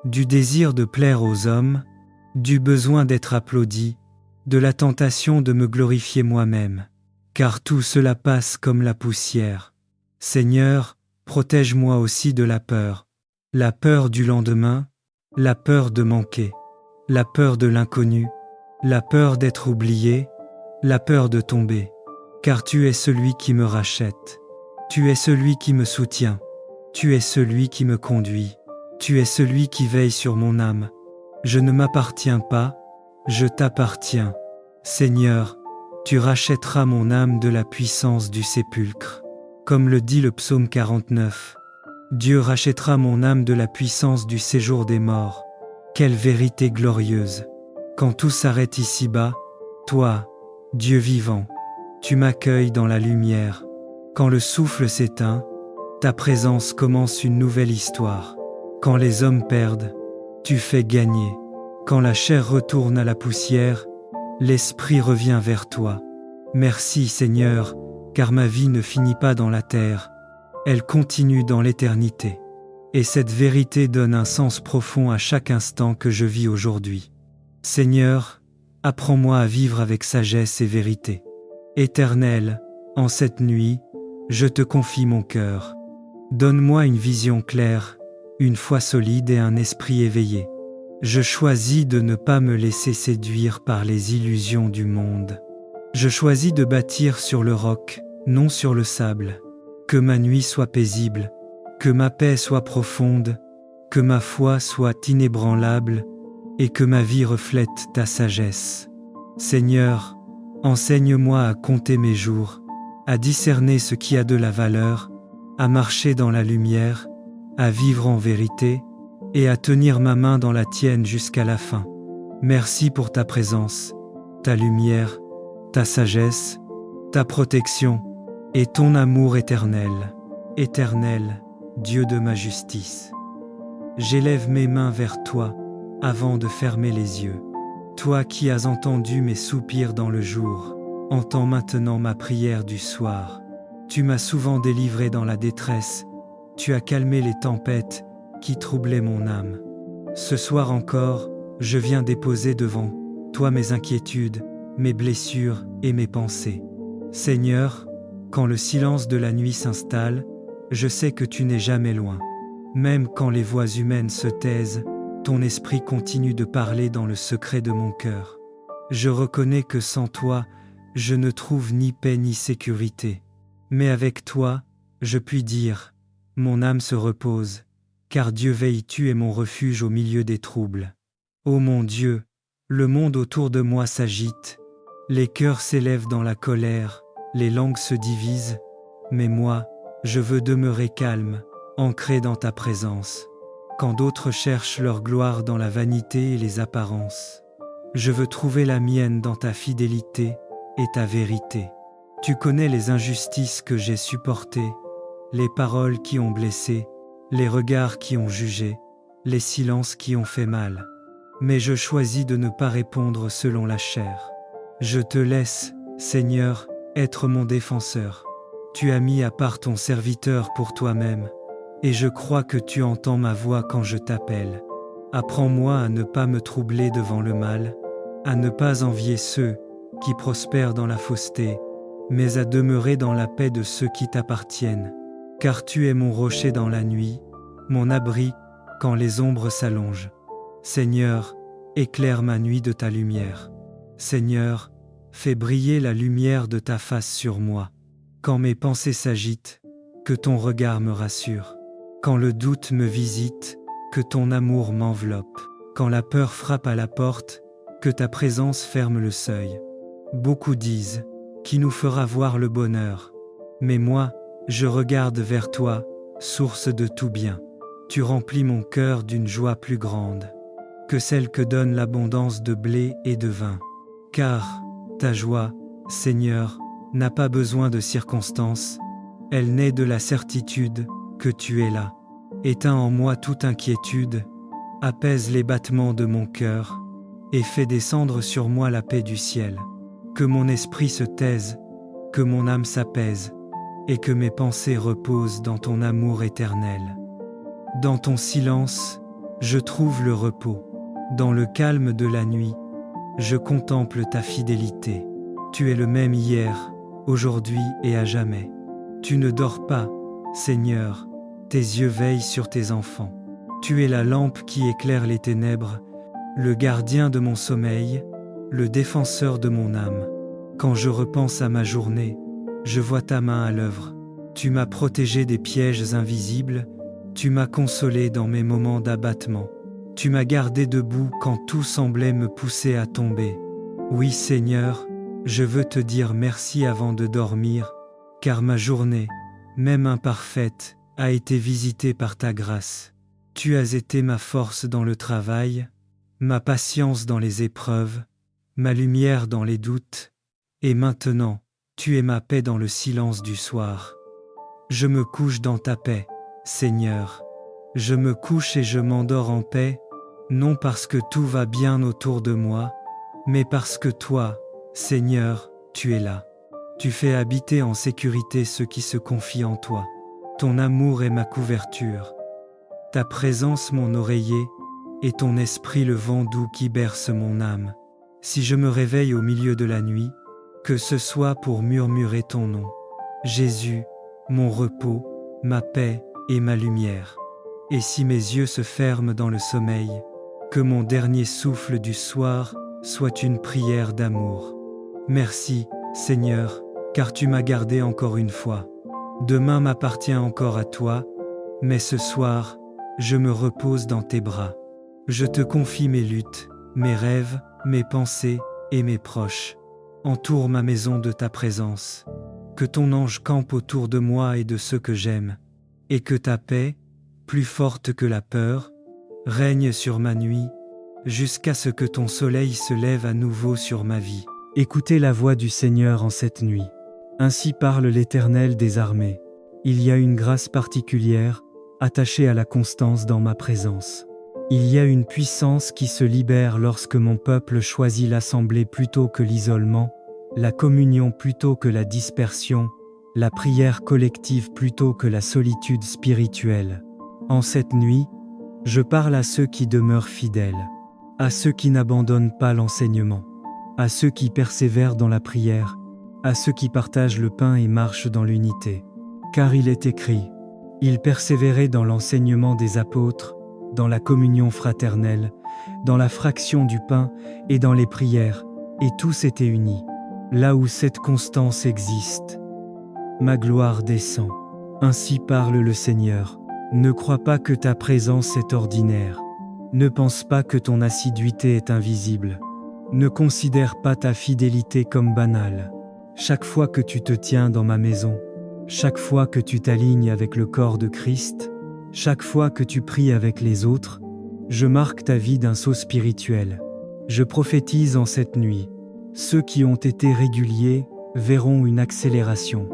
du désir de plaire aux hommes, du besoin d'être applaudi, de la tentation de me glorifier moi-même. Car tout cela passe comme la poussière. Seigneur, protège-moi aussi de la peur du lendemain, la peur de manquer, la peur de l'inconnu, la peur d'être oublié, la peur de tomber. Car tu es celui qui me rachète, tu es celui qui me soutient, tu es celui qui me conduit, tu es celui qui veille sur mon âme. Je ne m'appartiens pas, je t'appartiens. Seigneur, tu rachèteras mon âme de la puissance du sépulcre. Comme le dit le psaume 49, Dieu rachètera mon âme de la puissance du séjour des morts. Quelle vérité glorieuse! Quand tout s'arrête ici-bas, toi, Dieu vivant, tu m'accueilles dans la lumière. Quand le souffle s'éteint, ta présence commence une nouvelle histoire. Quand les hommes perdent, tu fais gagner. Quand la chair retourne à la poussière, l'esprit revient vers toi. Merci Seigneur, car ma vie ne finit pas dans la terre, elle continue dans l'éternité. Et cette vérité donne un sens profond à chaque instant que je vis aujourd'hui. Seigneur, apprends-moi à vivre avec sagesse et vérité. Éternel, en cette nuit, je te confie mon cœur. Donne-moi une vision claire, une foi solide et un esprit éveillé. Je choisis de ne pas me laisser séduire par les illusions du monde. Je choisis de bâtir sur le roc, non sur le sable. Que ma nuit soit paisible, que ma paix soit profonde, que ma foi soit inébranlable et que ma vie reflète ta sagesse. Seigneur, enseigne-moi à compter mes jours, à discerner ce qui a de la valeur, à marcher dans la lumière, à vivre en vérité, et à tenir ma main dans la tienne jusqu'à la fin. Merci pour ta présence, ta lumière, ta sagesse, ta protection et ton amour éternel. Éternel, Dieu de ma justice. J'élève mes mains vers toi avant de fermer les yeux. Toi qui as entendu mes soupirs dans le jour, entends maintenant ma prière du soir. Tu m'as souvent délivré dans la détresse, tu as calmé les tempêtes qui troublaient mon âme. Ce soir encore, je viens déposer devant toi mes inquiétudes, mes blessures et mes pensées. Seigneur, quand le silence de la nuit s'installe, je sais que tu n'es jamais loin. Même quand les voix humaines se taisent, ton esprit continue de parler dans le secret de mon cœur. Je reconnais que sans toi, je ne trouve ni paix ni sécurité. Mais avec toi, je puis dire, mon âme se repose, car Dieu veille, tu es mon refuge au milieu des troubles. Ô mon Dieu, le monde autour de moi s'agite, les cœurs s'élèvent dans la colère, les langues se divisent, mais moi, je veux demeurer calme, ancré dans ta présence. Quand d'autres cherchent leur gloire dans la vanité et les apparences, je veux trouver la mienne dans ta fidélité et ta vérité. Tu connais les injustices que j'ai supportées, les paroles qui ont blessé, les regards qui ont jugé, les silences qui ont fait mal. Mais je choisis de ne pas répondre selon la chair. Je te laisse, Seigneur, être mon défenseur. Tu as mis à part ton serviteur pour toi-même, et je crois que tu entends ma voix quand je t'appelle. Apprends-moi à ne pas me troubler devant le mal, à ne pas envier ceux qui prospèrent dans la fausseté, mais à demeurer dans la paix de ceux qui t'appartiennent. Car tu es mon rocher dans la nuit, mon abri quand les ombres s'allongent. Seigneur, éclaire ma nuit de ta lumière. Seigneur, fais briller la lumière de ta face sur moi. Quand mes pensées s'agitent, que ton regard me rassure. Quand le doute me visite, que ton amour m'enveloppe. Quand la peur frappe à la porte, que ta présence ferme le seuil. Beaucoup disent, qui nous fera voir le bonheur? Mais moi, je regarde vers toi, source de tout bien. Tu remplis mon cœur d'une joie plus grande que celle que donne l'abondance de blé et de vin. Car ta joie, Seigneur, n'a pas besoin de circonstances, elle naît de la certitude que tu es là. Éteins en moi toute inquiétude, apaise les battements de mon cœur, et fais descendre sur moi la paix du ciel. Que mon esprit se taise, que mon âme s'apaise, et que mes pensées reposent dans ton amour éternel. Dans ton silence, je trouve le repos. Dans le calme de la nuit, je contemple ta fidélité. Tu es le même hier, aujourd'hui et à jamais. Tu ne dors pas, Seigneur, tes yeux veillent sur tes enfants. Tu es la lampe qui éclaire les ténèbres, le gardien de mon sommeil, le défenseur de mon âme. Quand je repense à ma journée, je vois ta main à l'œuvre. Tu m'as protégé des pièges invisibles, tu m'as consolé dans mes moments d'abattement. Tu m'as gardé debout quand tout semblait me pousser à tomber. Oui Seigneur, je veux te dire merci avant de dormir, car ma journée, même imparfaite, a été visitée par ta grâce. Tu as été ma force dans le travail, ma patience dans les épreuves, ma lumière dans les doutes, et maintenant, tu es ma paix dans le silence du soir. Je me couche dans ta paix, Seigneur. Je me couche et je m'endors en paix, non parce que tout va bien autour de moi, mais parce que toi, Seigneur, tu es là. Tu fais habiter en sécurité ceux qui se confient en toi. Ton amour est ma couverture, ta présence mon oreiller, et ton esprit le vent doux qui berce mon âme. Si je me réveille au milieu de la nuit, que ce soit pour murmurer ton nom. Jésus, mon repos, ma paix et ma lumière. Et si mes yeux se ferment dans le sommeil, que mon dernier souffle du soir soit une prière d'amour. Merci, Seigneur, car tu m'as gardé encore une fois. Demain m'appartient encore à toi, mais ce soir, je me repose dans tes bras. Je te confie mes luttes, mes rêves, mes pensées et mes proches. Entoure ma maison de ta présence. Que ton ange campe autour de moi et de ceux que j'aime, et que ta paix, plus forte que la peur, Règne sur ma nuit, jusqu'à ce que ton soleil se lève à nouveau sur ma vie. Écoutez la voix du Seigneur en cette nuit. Ainsi parle l'Éternel des armées. Il y a une grâce particulière, attachée à la constance dans ma présence. Il y a une puissance qui se libère lorsque mon peuple choisit l'assemblée plutôt que l'isolement, la communion plutôt que la dispersion, la prière collective plutôt que la solitude spirituelle. En cette nuit, je parle à ceux qui demeurent fidèles, à ceux qui n'abandonnent pas l'enseignement, à ceux qui persévèrent dans la prière, à ceux qui partagent le pain et marchent dans l'unité. Car il est écrit, « Ils persévéraient dans l'enseignement des apôtres, dans la communion fraternelle, dans la fraction du pain et dans les prières, et tous étaient unis. » Là où cette constance existe, ma gloire descend. Ainsi parle le Seigneur. Ne crois pas que ta présence est ordinaire. Ne pense pas que ton assiduité est invisible. Ne considère pas ta fidélité comme banale. Chaque fois que tu te tiens dans ma maison, chaque fois que tu t'alignes avec le corps de Christ, chaque fois que tu pries avec les autres, je marque ta vie d'un saut spirituel. Je prophétise en cette nuit. Ceux qui ont été réguliers verront une accélération.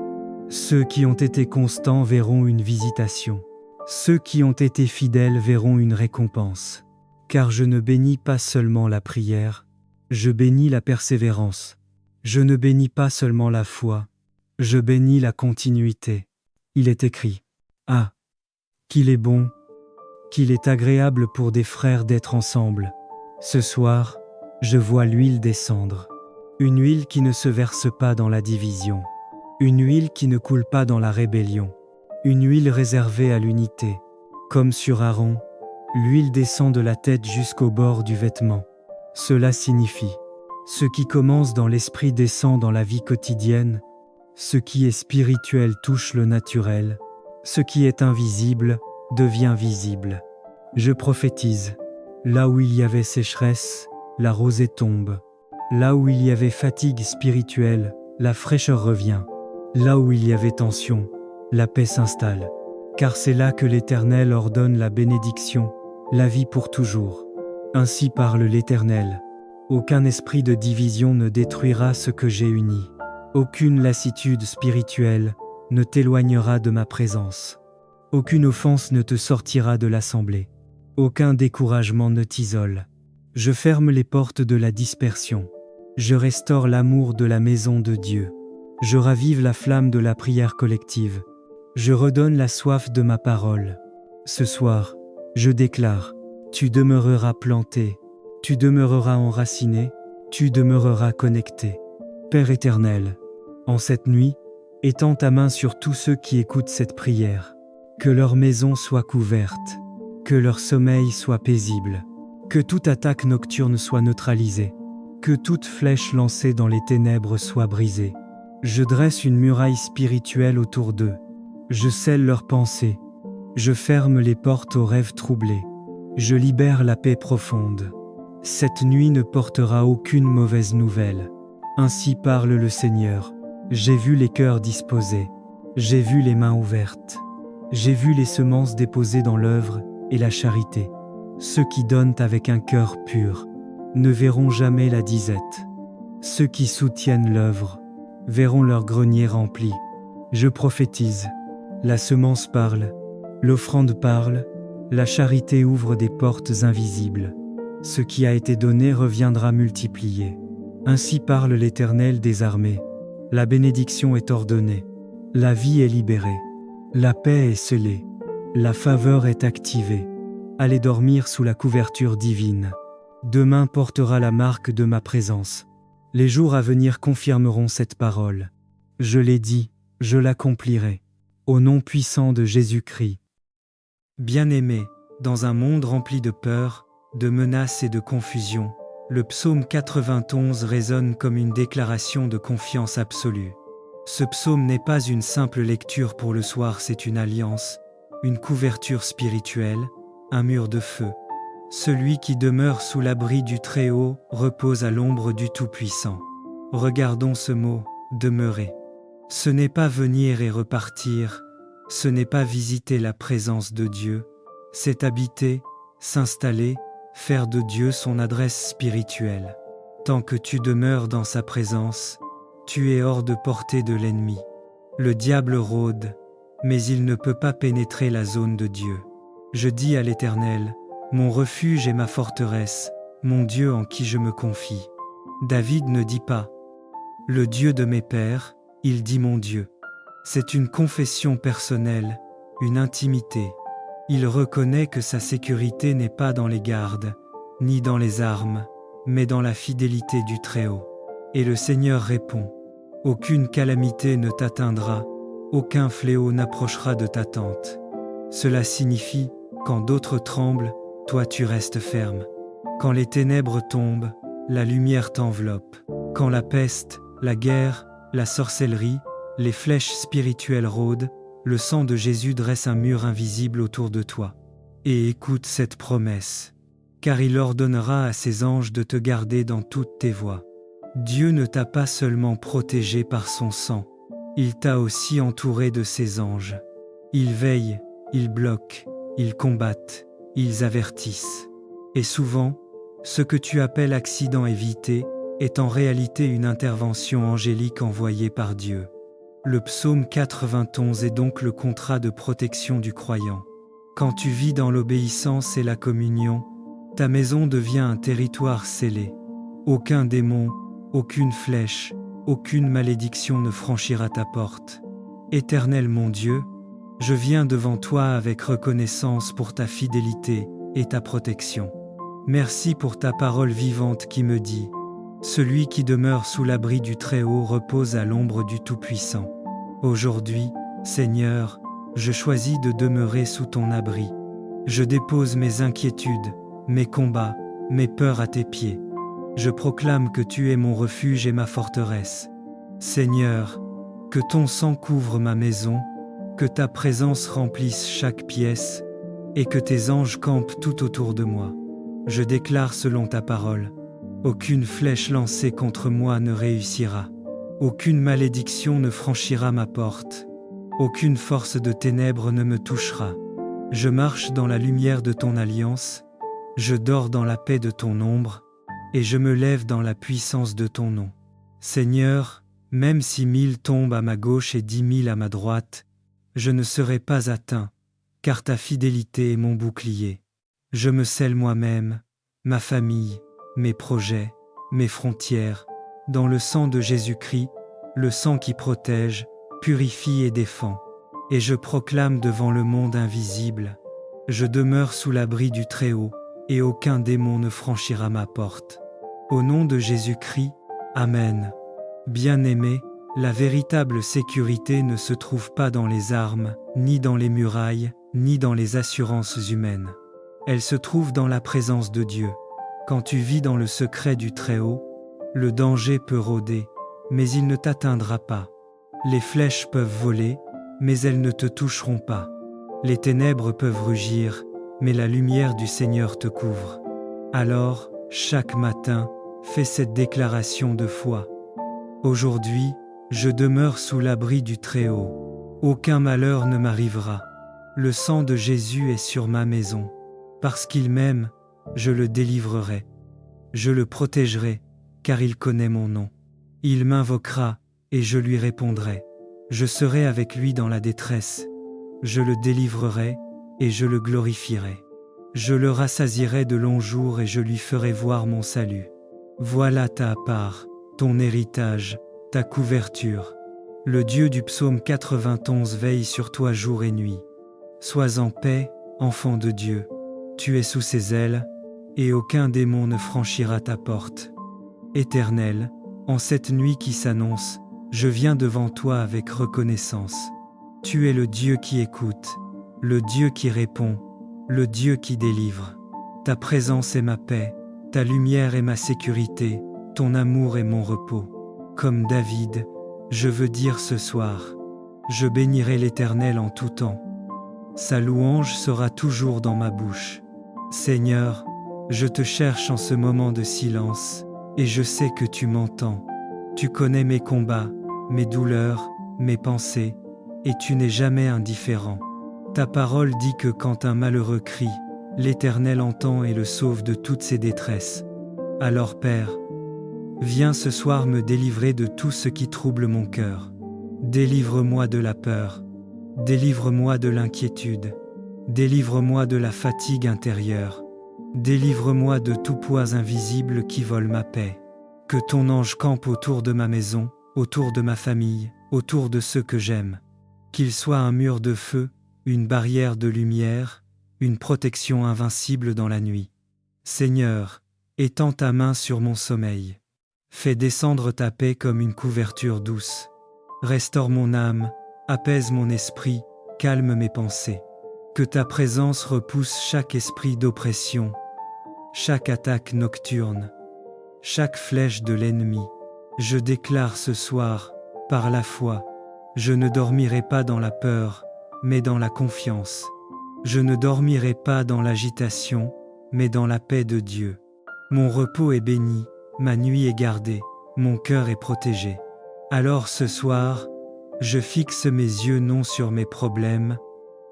Ceux qui ont été constants verront une visitation. Ceux qui ont été fidèles verront une récompense. Car je ne bénis pas seulement la prière, je bénis la persévérance. Je ne bénis pas seulement la foi, je bénis la continuité. Il est écrit, « Ah, qu'il est bon, qu'il est agréable pour des frères d'être ensemble. » Ce soir, je vois l'huile descendre. Une huile qui ne se verse pas dans la division. Une huile qui ne coule pas dans la rébellion. Une huile réservée à l'unité. Comme sur Aaron, l'huile descend de la tête jusqu'au bord du vêtement. Cela signifie, ce qui commence dans l'esprit descend dans la vie quotidienne, ce qui est spirituel touche le naturel, ce qui est invisible devient visible. Je prophétise, là où il y avait sécheresse, la rosée tombe. Là où il y avait fatigue spirituelle, la fraîcheur revient. Là où il y avait tension, la paix s'installe. Car c'est là que l'Éternel ordonne la bénédiction, la vie pour toujours. Ainsi parle l'Éternel. Aucun esprit de division ne détruira ce que j'ai uni. Aucune lassitude spirituelle ne t'éloignera de ma présence. Aucune offense ne te sortira de l'assemblée. Aucun découragement ne t'isole. Je ferme les portes de la dispersion. Je restaure l'amour de la maison de Dieu. Je ravive la flamme de la prière collective. Je redonne la soif de ma parole. Ce soir, je déclare, tu demeureras planté, tu demeureras enraciné, tu demeureras connecté. Père éternel, en cette nuit, étends ta main sur tous ceux qui écoutent cette prière. Que leur maison soit couverte, que leur sommeil soit paisible, que toute attaque nocturne soit neutralisée, que toute flèche lancée dans les ténèbres soit brisée. Je dresse une muraille spirituelle autour d'eux. Je scelle leurs pensées. Je ferme les portes aux rêves troublés. Je libère la paix profonde. Cette nuit ne portera aucune mauvaise nouvelle. Ainsi parle le Seigneur. J'ai vu les cœurs disposés. J'ai vu les mains ouvertes. J'ai vu les semences déposées dans l'œuvre et la charité. Ceux qui donnent avec un cœur pur ne verront jamais la disette. Ceux qui soutiennent l'œuvre verront leur grenier rempli. Je prophétise. La semence parle, l'offrande parle, la charité ouvre des portes invisibles. Ce qui a été donné reviendra multiplié. Ainsi parle l'Éternel des armées. La bénédiction est ordonnée. La vie est libérée. La paix est scellée. La faveur est activée. Allez dormir sous la couverture divine. Demain portera la marque de ma présence. Les jours à venir confirmeront cette parole. Je l'ai dit, je l'accomplirai. Au nom puissant de Jésus-Christ. Bien-aimés, dans un monde rempli de peur, de menaces et de confusion, le psaume 91 résonne comme une déclaration de confiance absolue. Ce psaume n'est pas une simple lecture pour le soir, c'est une alliance, une couverture spirituelle, un mur de feu. Celui qui demeure sous l'abri du Très-Haut repose à l'ombre du Tout-Puissant. Regardons ce mot, demeurer. Ce n'est pas venir et repartir, ce n'est pas visiter la présence de Dieu, c'est habiter, s'installer, faire de Dieu son adresse spirituelle. Tant que tu demeures dans sa présence, tu es hors de portée de l'ennemi. Le diable rôde, mais il ne peut pas pénétrer la zone de Dieu. Je dis à l'Éternel, mon refuge et ma forteresse, mon Dieu en qui je me confie. David ne dit pas, le Dieu de mes pères, il dit mon Dieu. C'est une confession personnelle, une intimité. Il reconnaît que sa sécurité n'est pas dans les gardes, ni dans les armes, mais dans la fidélité du Très-Haut. Et le Seigneur répond, aucune calamité ne t'atteindra, aucun fléau n'approchera de ta tente. Cela signifie, quand d'autres tremblent, toi tu restes ferme. Quand les ténèbres tombent, la lumière t'enveloppe. Quand la peste, la guerre, la sorcellerie, les flèches spirituelles rôdent, le sang de Jésus dresse un mur invisible autour de toi. Et écoute cette promesse, car il ordonnera à ses anges de te garder dans toutes tes voies. Dieu ne t'a pas seulement protégé par son sang, il t'a aussi entouré de ses anges. Ils veillent, ils bloquent, ils combattent, ils avertissent. Et souvent, ce que tu appelles accident évité est en réalité une intervention angélique envoyée par Dieu. Le psaume 91 est donc le contrat de protection du croyant. Quand tu vis dans l'obéissance et la communion, ta maison devient un territoire scellé. Aucun démon, aucune flèche, aucune malédiction ne franchira ta porte. Éternel mon Dieu, je viens devant toi avec reconnaissance pour ta fidélité et ta protection. Merci pour ta parole vivante qui me dit « Celui qui demeure sous l'abri du Très-Haut repose à l'ombre du Tout-Puissant ». Aujourd'hui, Seigneur, je choisis de demeurer sous ton abri. Je dépose mes inquiétudes, mes combats, mes peurs à tes pieds. Je proclame que tu es mon refuge et ma forteresse. Seigneur, que ton sang couvre ma maison, que ta présence remplisse chaque pièce, et que tes anges campent tout autour de moi. Je déclare selon ta parole, aucune flèche lancée contre moi ne réussira. Aucune malédiction ne franchira ma porte. Aucune force de ténèbres ne me touchera. Je marche dans la lumière de ton alliance, je dors dans la paix de ton ombre, et je me lève dans la puissance de ton nom. Seigneur, même si 1000 tombent à ma gauche et 10 000 à ma droite, je ne serai pas atteint, car ta fidélité est mon bouclier. Je me scelle moi-même, ma famille, mes projets, mes frontières, dans le sang de Jésus-Christ, le sang qui protège, purifie et défend. Et je proclame devant le monde invisible, je demeure sous l'abri du Très-Haut, et aucun démon ne franchira ma porte. Au nom de Jésus-Christ, Amen. Bien-aimés, la véritable sécurité ne se trouve pas dans les armes, ni dans les murailles, ni dans les assurances humaines. Elle se trouve dans la présence de Dieu. Quand tu vis dans le secret du Très-Haut, le danger peut rôder, mais il ne t'atteindra pas. Les flèches peuvent voler, mais elles ne te toucheront pas. Les ténèbres peuvent rugir, mais la lumière du Seigneur te couvre. Alors, chaque matin, fais cette déclaration de foi. Aujourd'hui, je demeure sous l'abri du Très-Haut. Aucun malheur ne m'arrivera. Le sang de Jésus est sur ma maison. Parce qu'il m'aime, je le délivrerai. Je le protégerai, car il connaît mon nom. Il m'invoquera, et je lui répondrai. Je serai avec lui dans la détresse. Je le délivrerai, et je le glorifierai. Je le rassasierai de longs jours et je lui ferai voir mon salut. Voilà ta part, ton héritage, ta couverture. Le Dieu du psaume 91 veille sur toi jour et nuit. Sois en paix, enfant de Dieu. Tu es sous ses ailes, et aucun démon ne franchira ta porte. Éternel, en cette nuit qui s'annonce, je viens devant toi avec reconnaissance. Tu es le Dieu qui écoute, le Dieu qui répond, le Dieu qui délivre. Ta présence est ma paix, ta lumière est ma sécurité, ton amour est mon repos. Comme David, je veux dire ce soir, je bénirai l'Éternel en tout temps. Sa louange sera toujours dans ma bouche. Seigneur, je te cherche en ce moment de silence, et je sais que tu m'entends. Tu connais mes combats, mes douleurs, mes pensées, et tu n'es jamais indifférent. Ta parole dit que quand un malheureux crie, l'Éternel entend et le sauve de toutes ses détresses. Alors Père, viens ce soir me délivrer de tout ce qui trouble mon cœur. Délivre-moi de la peur, délivre-moi de l'inquiétude, délivre-moi de la fatigue intérieure, délivre-moi de tout poids invisible qui vole ma paix. Que ton ange campe autour de ma maison, autour de ma famille, autour de ceux que j'aime. Qu'il soit un mur de feu, une barrière de lumière, une protection invincible dans la nuit. Seigneur, étends ta main sur mon sommeil. Fais descendre ta paix comme une couverture douce. Restaure mon âme, apaise mon esprit, calme mes pensées. Que ta présence repousse chaque esprit d'oppression, chaque attaque nocturne, chaque flèche de l'ennemi. Je déclare ce soir, par la foi, je ne dormirai pas dans la peur, mais dans la confiance. Je ne dormirai pas dans l'agitation, mais dans la paix de Dieu. Mon repos est béni, ma nuit est gardée, mon cœur est protégé. Alors ce soir, je fixe mes yeux non sur mes problèmes,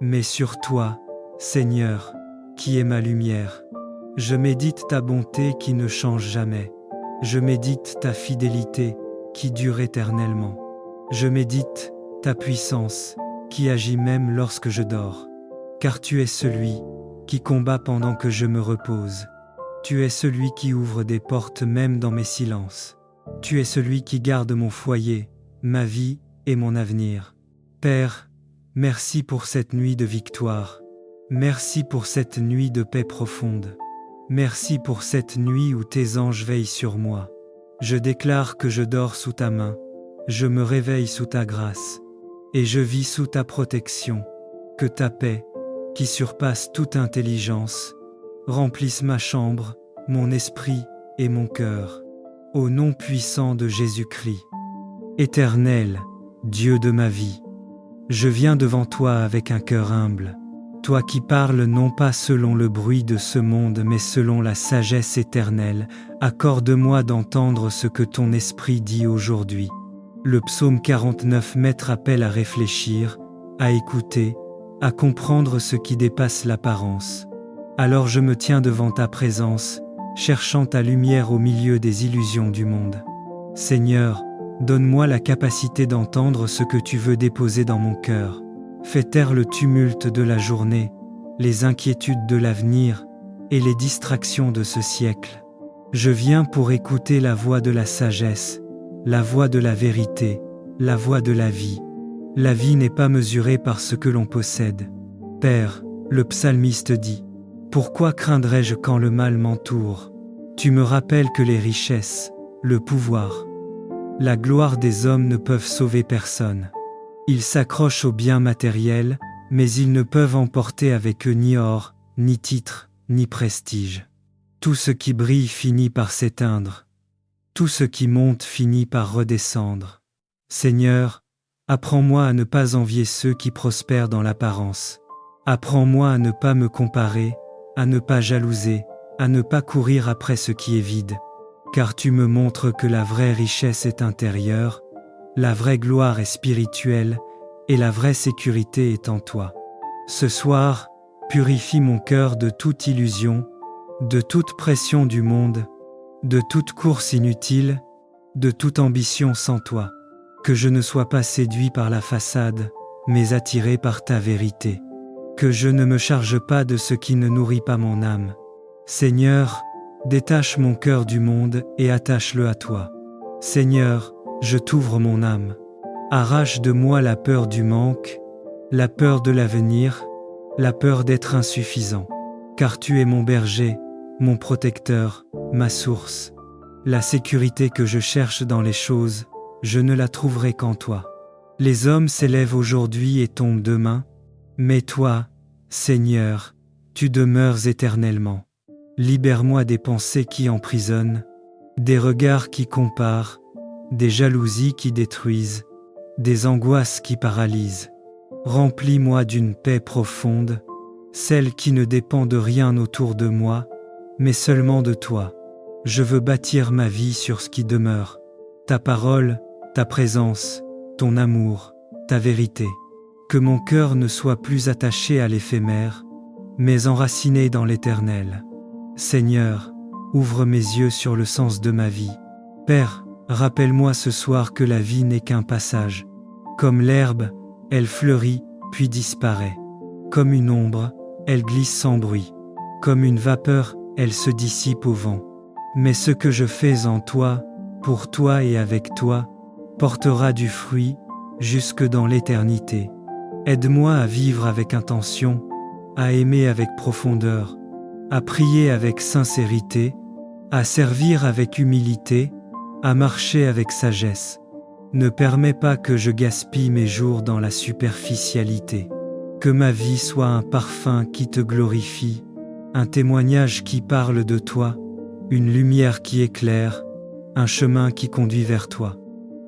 mais sur toi, Seigneur, qui est ma lumière. Je médite ta bonté qui ne change jamais. Je médite ta fidélité qui dure éternellement. Je médite ta puissance qui agit même lorsque je dors. Car tu es celui qui combat pendant que je me repose. Tu es celui qui ouvre des portes même dans mes silences. Tu es celui qui garde mon foyer, ma vie et mon avenir. Père, merci pour cette nuit de victoire. Merci pour cette nuit de paix profonde. Merci pour cette nuit où tes anges veillent sur moi. Je déclare que je dors sous ta main, je me réveille sous ta grâce, et je vis sous ta protection. Que ta paix, qui surpasse toute intelligence, remplisse ma chambre, mon esprit et mon cœur. Au nom puissant de Jésus-Christ. Éternel, Dieu de ma vie, je viens devant toi avec un cœur humble. Toi qui parles non pas selon le bruit de ce monde mais selon la sagesse éternelle, accorde-moi d'entendre ce que ton esprit dit aujourd'hui. Le psaume 49 met appel à réfléchir, à écouter, à comprendre ce qui dépasse l'apparence. Alors je me tiens devant ta présence, cherchant ta lumière au milieu des illusions du monde. Seigneur, donne-moi la capacité d'entendre ce que tu veux déposer dans mon cœur. Fais taire le tumulte de la journée, les inquiétudes de l'avenir et les distractions de ce siècle. Je viens pour écouter la voix de la sagesse, la voix de la vérité, la voix de la vie. La vie n'est pas mesurée par ce que l'on possède. Père, le psalmiste dit, « Pourquoi craindrais-je quand le mal m'entoure ? Tu me rappelles que les richesses, le pouvoir, la gloire des hommes ne peuvent sauver personne. Ils s'accrochent aux biens matériels, mais ils ne peuvent emporter avec eux ni or, ni titre, ni prestige. Tout ce qui brille finit par s'éteindre. Tout ce qui monte finit par redescendre. Seigneur, apprends-moi à ne pas envier ceux qui prospèrent dans l'apparence. Apprends-moi à ne pas me comparer, à ne pas jalouser, à ne pas courir après ce qui est vide. Car tu me montres que la vraie richesse est intérieure, la vraie gloire est spirituelle, et la vraie sécurité est en toi. Ce soir, purifie mon cœur de toute illusion, de toute pression du monde, de toute course inutile, de toute ambition sans toi. Que je ne sois pas séduit par la façade, mais attiré par ta vérité. Que je ne me charge pas de ce qui ne nourrit pas mon âme. Seigneur, détache mon cœur du monde et attache-le à toi. Seigneur, je t'ouvre mon âme. Arrache de moi la peur du manque, la peur de l'avenir, la peur d'être insuffisant. Car tu es mon berger, mon protecteur, ma source. La sécurité que je cherche dans les choses, je ne la trouverai qu'en toi. Les hommes s'élèvent aujourd'hui et tombent demain, mais toi, Seigneur, tu demeures éternellement. Libère-moi des pensées qui emprisonnent, des regards qui comparent, des jalousies qui détruisent, des angoisses qui paralysent. Remplis-moi d'une paix profonde, celle qui ne dépend de rien autour de moi, mais seulement de toi. Je veux bâtir ma vie sur ce qui demeure, ta parole, ta présence, ton amour, ta vérité. Que mon cœur ne soit plus attaché à l'éphémère, mais enraciné dans l'Éternel. Seigneur, ouvre mes yeux sur le sens de ma vie. Père, rappelle-moi ce soir que la vie n'est qu'un passage. Comme l'herbe, elle fleurit, puis disparaît. Comme une ombre, elle glisse sans bruit. Comme une vapeur, elle se dissipe au vent. Mais ce que je fais en toi, pour toi et avec toi, portera du fruit jusque dans l'éternité. Aide-moi à vivre avec intention, à aimer avec profondeur, à prier avec sincérité, à servir avec humilité, à marcher avec sagesse. Ne permets pas que je gaspille mes jours dans la superficialité. Que ma vie soit un parfum qui te glorifie, un témoignage qui parle de toi, une lumière qui éclaire, un chemin qui conduit vers toi.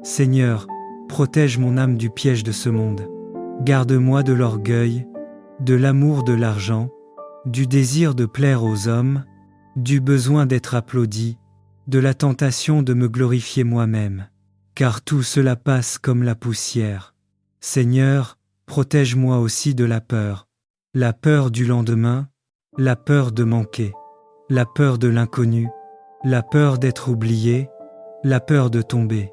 Seigneur, protège mon âme du piège de ce monde. Garde-moi de l'orgueil, de l'amour de l'argent, du désir de plaire aux hommes, du besoin d'être applaudi, de la tentation de me glorifier moi-même. Car tout cela passe comme la poussière. Seigneur, protège-moi aussi de la peur du lendemain, la peur de manquer, la peur de l'inconnu, la peur d'être oublié, la peur de tomber.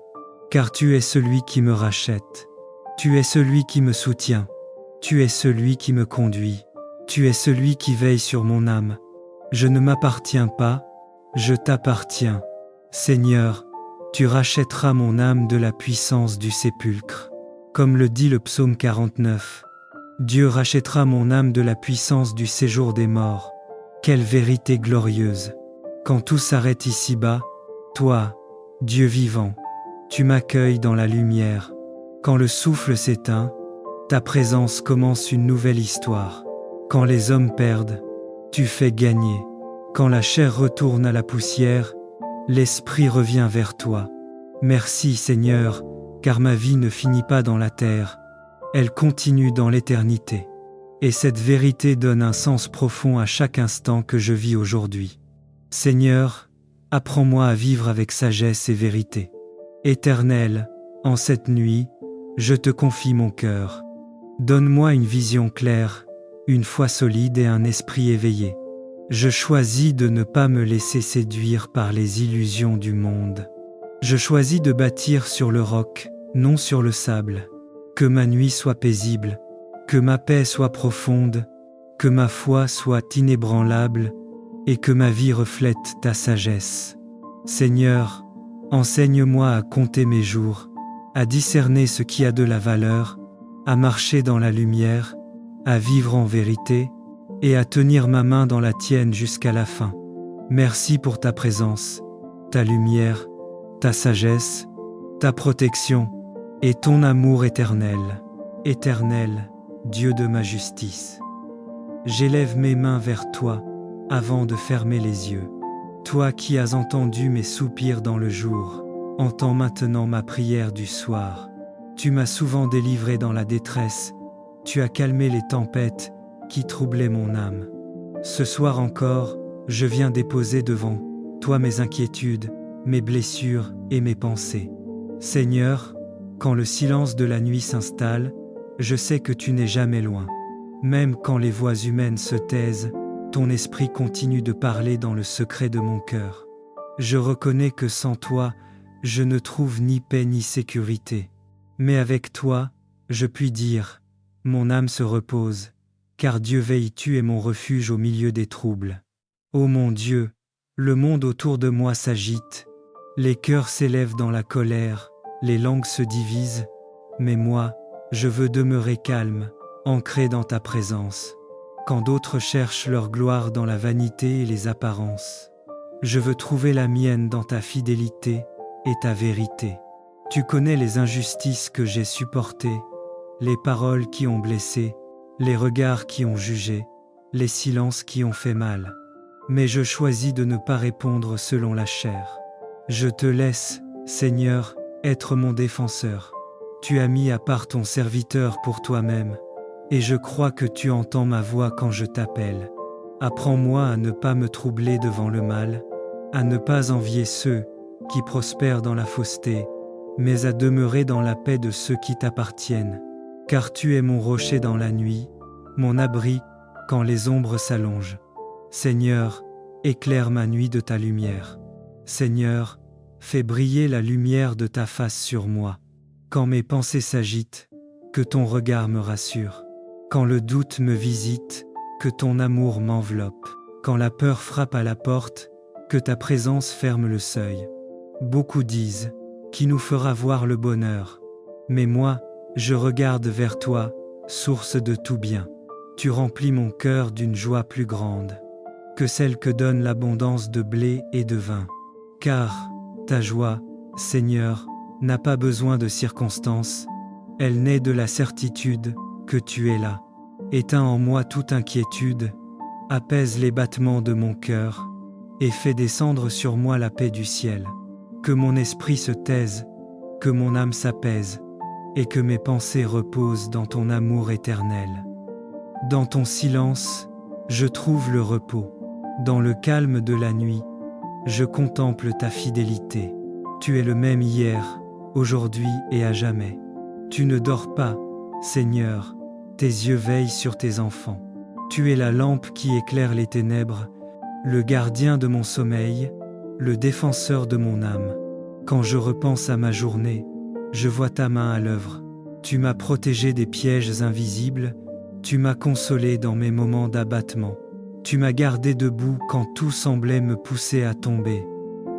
Car tu es celui qui me rachète, tu es celui qui me soutient, tu es celui qui me conduit, tu es celui qui veille sur mon âme. Je ne m'appartiens pas, je t'appartiens. Seigneur, tu rachèteras mon âme de la puissance du sépulcre. Comme le dit le psaume 49, Dieu rachètera mon âme de la puissance du séjour des morts. Quelle vérité glorieuse! Quand tout s'arrête ici-bas, toi, Dieu vivant, tu m'accueilles dans la lumière. Quand le souffle s'éteint, ta présence commence une nouvelle histoire. Quand les hommes perdent, tu fais gagner. Quand la chair retourne à la poussière, l'esprit revient vers toi. Merci Seigneur, car ma vie ne finit pas dans la terre, elle continue dans l'éternité. Et cette vérité donne un sens profond à chaque instant que je vis aujourd'hui. Seigneur, apprends-moi à vivre avec sagesse et vérité. Éternel, en cette nuit, je te confie mon cœur. Donne-moi une vision claire, une foi solide et un esprit éveillé. Je choisis de ne pas me laisser séduire par les illusions du monde. Je choisis de bâtir sur le roc, non sur le sable. Que ma nuit soit paisible, que ma paix soit profonde, que ma foi soit inébranlable et que ma vie reflète ta sagesse. Seigneur, enseigne-moi à compter mes jours, à discerner ce qui a de la valeur, à marcher dans la lumière, à vivre en vérité et à tenir ma main dans la tienne jusqu'à la fin. Merci pour ta présence, ta lumière, ta sagesse, ta protection et ton amour éternel. Éternel, Dieu de ma justice. J'élève mes mains vers toi avant de fermer les yeux. Toi qui as entendu mes soupirs dans le jour, entends maintenant ma prière du soir. Tu m'as souvent délivré dans la détresse, tu as calmé les tempêtes qui troublaient mon âme. Ce soir encore, je viens déposer devant toi mes inquiétudes, mes blessures et mes pensées. Seigneur, quand le silence de la nuit s'installe, je sais que tu n'es jamais loin. Même quand les voix humaines se taisent, ton esprit continue de parler dans le secret de mon cœur. Je reconnais que sans toi, je ne trouve ni paix ni sécurité. Mais avec toi, je puis dire, mon âme se repose, car Dieu veille, tu es mon refuge au milieu des troubles. Ô mon Dieu, le monde autour de moi s'agite, les cœurs s'élèvent dans la colère, les langues se divisent, mais moi, je veux demeurer calme, ancré dans ta présence. Quand d'autres cherchent leur gloire dans la vanité et les apparences, je veux trouver la mienne dans ta fidélité et ta vérité. Tu connais les injustices que j'ai supportées, les paroles qui ont blessé, les regards qui ont jugé, les silences qui ont fait mal. Mais je choisis de ne pas répondre selon la chair. Je te laisse, Seigneur, être mon défenseur. Tu as mis à part ton serviteur pour toi-même, et je crois que tu entends ma voix quand je t'appelle. Apprends-moi à ne pas me troubler devant le mal, à ne pas envier ceux qui prospèrent dans la fausseté, mais à demeurer dans la paix de ceux qui t'appartiennent. Car tu es mon rocher dans la nuit, mon abri quand les ombres s'allongent. Seigneur, éclaire ma nuit de ta lumière. Seigneur, fais briller la lumière de ta face sur moi. Quand mes pensées s'agitent, que ton regard me rassure. Quand le doute me visite, que ton amour m'enveloppe. Quand la peur frappe à la porte, que ta présence ferme le seuil. Beaucoup disent, qui nous fera voir le bonheur? Mais moi, je regarde vers toi, source de tout bien. Tu remplis mon cœur d'une joie plus grande que celle que donne l'abondance de blé et de vin. Car ta joie, Seigneur, n'a pas besoin de circonstances, elle naît de la certitude que tu es là. Éteins en moi toute inquiétude, apaise les battements de mon cœur, et fais descendre sur moi la paix du ciel. Que mon esprit se taise, que mon âme s'apaise, et que mes pensées reposent dans ton amour éternel. Dans ton silence, je trouve le repos. Dans le calme de la nuit, je contemple ta fidélité. Tu es le même hier, aujourd'hui et à jamais. Tu ne dors pas, Seigneur, tes yeux veillent sur tes enfants. Tu es la lampe qui éclaire les ténèbres, le gardien de mon sommeil, le défenseur de mon âme. Quand je repense à ma journée, je vois ta main à l'œuvre. Tu m'as protégé des pièges invisibles, tu m'as consolé dans mes moments d'abattement. Tu m'as gardé debout quand tout semblait me pousser à tomber.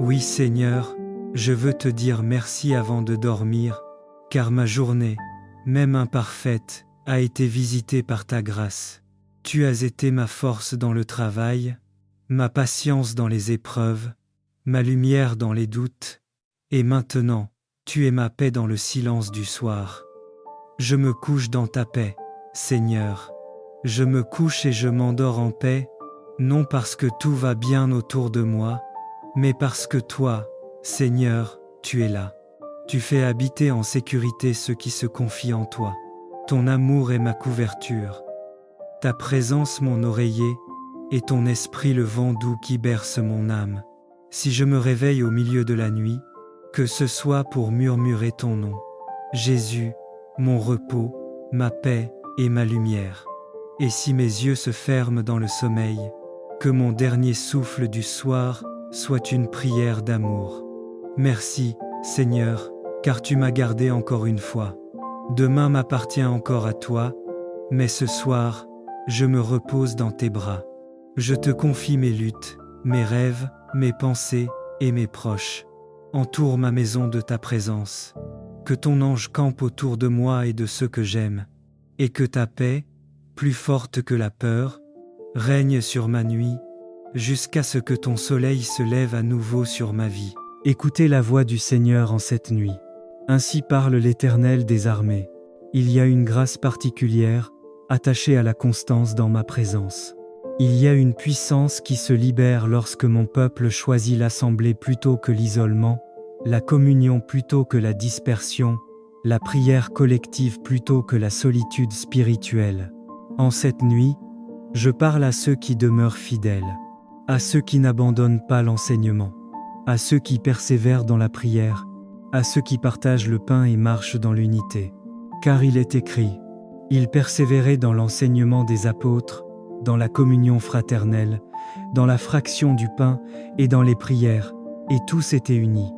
Oui Seigneur, je veux te dire merci avant de dormir, car ma journée, même imparfaite, a été visitée par ta grâce. Tu as été ma force dans le travail, ma patience dans les épreuves, ma lumière dans les doutes, et maintenant, tu es ma paix dans le silence du soir. Je me couche dans ta paix, Seigneur. Je me couche et je m'endors en paix, non parce que tout va bien autour de moi, mais parce que toi, Seigneur, tu es là. Tu fais habiter en sécurité ceux qui se confient en toi. Ton amour est ma couverture, ta présence mon oreiller, et ton esprit le vent doux qui berce mon âme. Si je me réveille au milieu de la nuit, que ce soit pour murmurer ton nom. Jésus, mon repos, ma paix et ma lumière. Et si mes yeux se ferment dans le sommeil, que mon dernier souffle du soir soit une prière d'amour. Merci, Seigneur, car tu m'as gardé encore une fois. Demain m'appartient encore à toi, mais ce soir, je me repose dans tes bras. Je te confie mes luttes, mes rêves, mes pensées et mes proches. Entoure ma maison de ta présence. Que ton ange campe autour de moi et de ceux que j'aime, et que ta paix, plus forte que la peur, règne sur ma nuit, jusqu'à ce que ton soleil se lève à nouveau sur ma vie. Écoutez la voix du Seigneur en cette nuit. Ainsi parle l'Éternel des armées. Il y a une grâce particulière, attachée à la constance dans ma présence. Il y a une puissance qui se libère lorsque mon peuple choisit l'assemblée plutôt que l'isolement, la communion plutôt que la dispersion, la prière collective plutôt que la solitude spirituelle. En cette nuit, je parle à ceux qui demeurent fidèles, à ceux qui n'abandonnent pas l'enseignement, à ceux qui persévèrent dans la prière, à ceux qui partagent le pain et marchent dans l'unité. Car il est écrit, ils persévéraient dans l'enseignement des apôtres, dans la communion fraternelle, dans la fraction du pain et dans les prières, et tous étaient unis.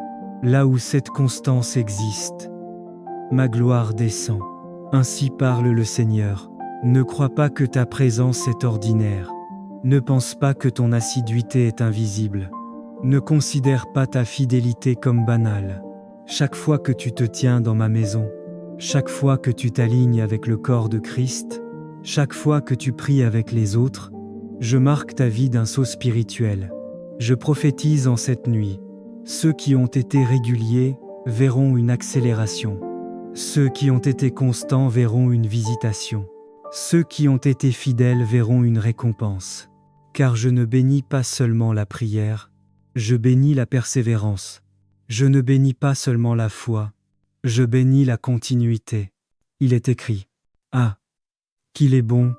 Là où cette constance existe, ma gloire descend. Ainsi parle le Seigneur. Ne crois pas que ta présence est ordinaire. Ne pense pas que ton assiduité est invisible. Ne considère pas ta fidélité comme banale. Chaque fois que tu te tiens dans ma maison, chaque fois que tu t'alignes avec le corps de Christ, chaque fois que tu pries avec les autres, je marque ta vie d'un saut spirituel. Je prophétise en cette nuit. Ceux qui ont été réguliers verront une accélération. Ceux qui ont été constants verront une visitation. Ceux qui ont été fidèles verront une récompense. Car je ne bénis pas seulement la prière, je bénis la persévérance. Je ne bénis pas seulement la foi, je bénis la continuité. Il est écrit, ah, qu'il est bon,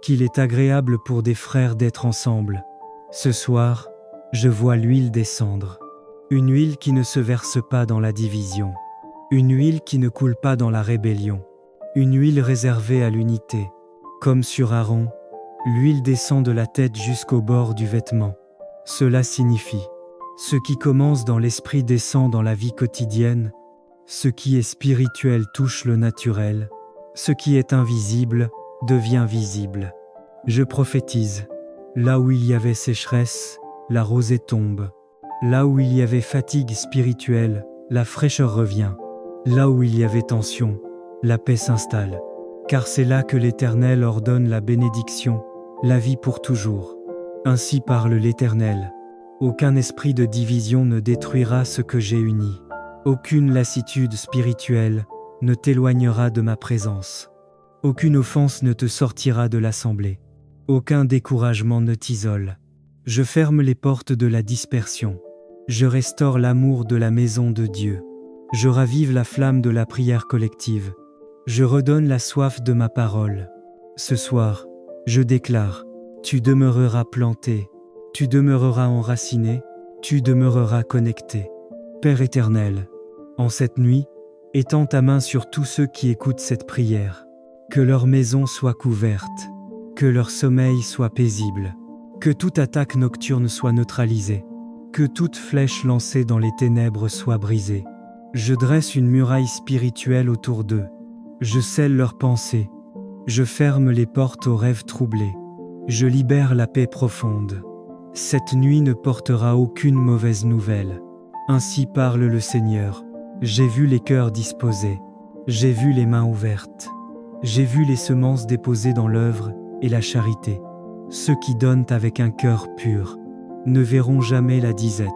qu'il est agréable pour des frères d'être ensemble. Ce soir, je vois l'huile descendre. Une huile qui ne se verse pas dans la division. Une huile qui ne coule pas dans la rébellion. Une huile réservée à l'unité. Comme sur Aaron, L'huile descend de la tête jusqu'au bord du vêtement. Cela signifie, ce qui commence dans l'esprit descend dans la vie quotidienne, ce qui est spirituel touche le naturel, ce qui est invisible devient visible. Je prophétise, là où il y avait sécheresse, la rosée tombe. Là où il y avait fatigue spirituelle, la fraîcheur revient. Là où il y avait tension, la paix s'installe. Car c'est là que l'Éternel ordonne la bénédiction, la vie pour toujours. Ainsi parle l'Éternel. Aucun esprit de division ne détruira ce que j'ai uni. Aucune lassitude spirituelle ne t'éloignera de ma présence. Aucune offense ne te sortira de l'assemblée. Aucun découragement ne t'isole. Je ferme les portes de la dispersion. Je restaure l'amour de la maison de Dieu. Je ravive la flamme de la prière collective. Je redonne la soif de ma parole. Ce soir, je déclare, tu demeureras planté, tu demeureras enraciné, tu demeureras connecté. Père éternel, en cette nuit, étends ta main sur tous ceux qui écoutent cette prière. Que leur maison soit couverte, que leur sommeil soit paisible, que toute attaque nocturne soit neutralisée, que toute flèche lancée dans les ténèbres soit brisée. Je dresse une muraille spirituelle autour d'eux. Je scelle leurs pensées. Je ferme les portes aux rêves troublés. Je libère la paix profonde. Cette nuit ne portera aucune mauvaise nouvelle. Ainsi parle le Seigneur. J'ai vu les cœurs disposés. J'ai vu les mains ouvertes. J'ai vu les semences déposées dans l'œuvre et la charité. Ceux qui donnent avec un cœur pur ne verront jamais la disette.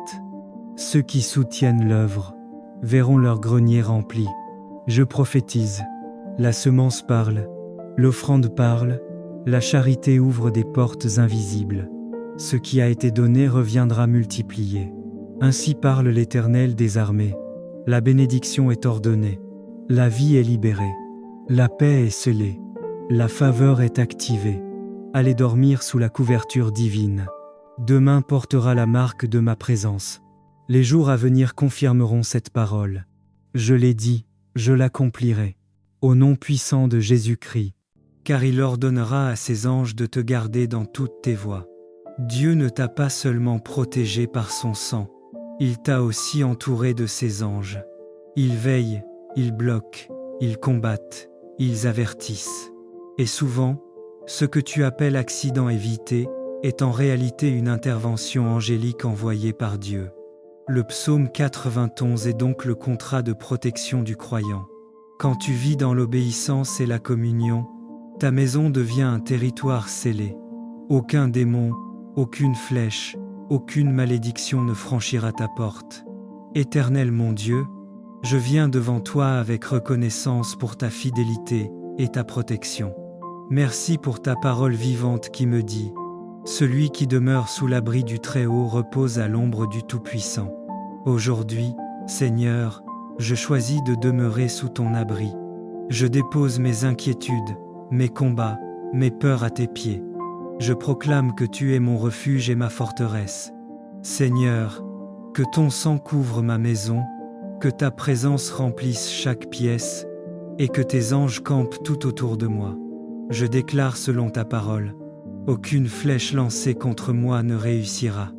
Ceux qui soutiennent l'œuvre verront leur grenier rempli. Je prophétise. La semence parle, l'offrande parle, la charité ouvre des portes invisibles. Ce qui a été donné reviendra multiplié. Ainsi parle l'Éternel des armées. La bénédiction est ordonnée. La vie est libérée. La paix est scellée. La faveur est activée. Allez dormir sous la couverture divine. Demain portera la marque de ma présence. Les jours à venir confirmeront cette parole. Je l'ai dit, je l'accomplirai. Au nom puissant de Jésus-Christ. Car il ordonnera à ses anges de te garder dans toutes tes voies. Dieu ne t'a pas seulement protégé par son sang, il t'a aussi entouré de ses anges. Ils veillent, ils bloquent, ils combattent, ils avertissent. Et souvent, ce que tu appelles accident évité est en réalité une intervention angélique envoyée par Dieu. Le psaume 91 est donc le contrat de protection du croyant. Quand tu vis dans l'obéissance et la communion, ta maison devient un territoire scellé. Aucun démon, aucune flèche, aucune malédiction ne franchira ta porte. Éternel mon Dieu, je viens devant toi avec reconnaissance pour ta fidélité et ta protection. Merci pour ta parole vivante qui me dit « Celui qui demeure sous l'abri du Très-Haut repose à l'ombre du Tout-Puissant ». Aujourd'hui, Seigneur, je choisis de demeurer sous ton abri. Je dépose mes inquiétudes, mes combats, mes peurs à tes pieds. Je proclame que tu es mon refuge et ma forteresse. Seigneur, que ton sang couvre ma maison, que ta présence remplisse chaque pièce, et que tes anges campent tout autour de moi. Je déclare selon ta parole, aucune flèche lancée contre moi ne réussira.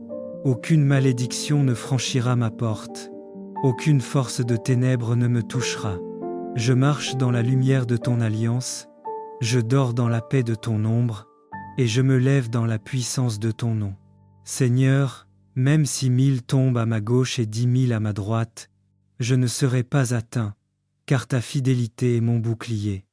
Aucune malédiction ne franchira ma porte. Aucune force de ténèbres ne me touchera. Je marche dans la lumière de ton alliance, je dors dans la paix de ton ombre, et je me lève dans la puissance de ton nom. Seigneur, même si 1000 tombent à ma gauche et 10 000 à ma droite, je ne serai pas atteint, car ta fidélité est mon bouclier.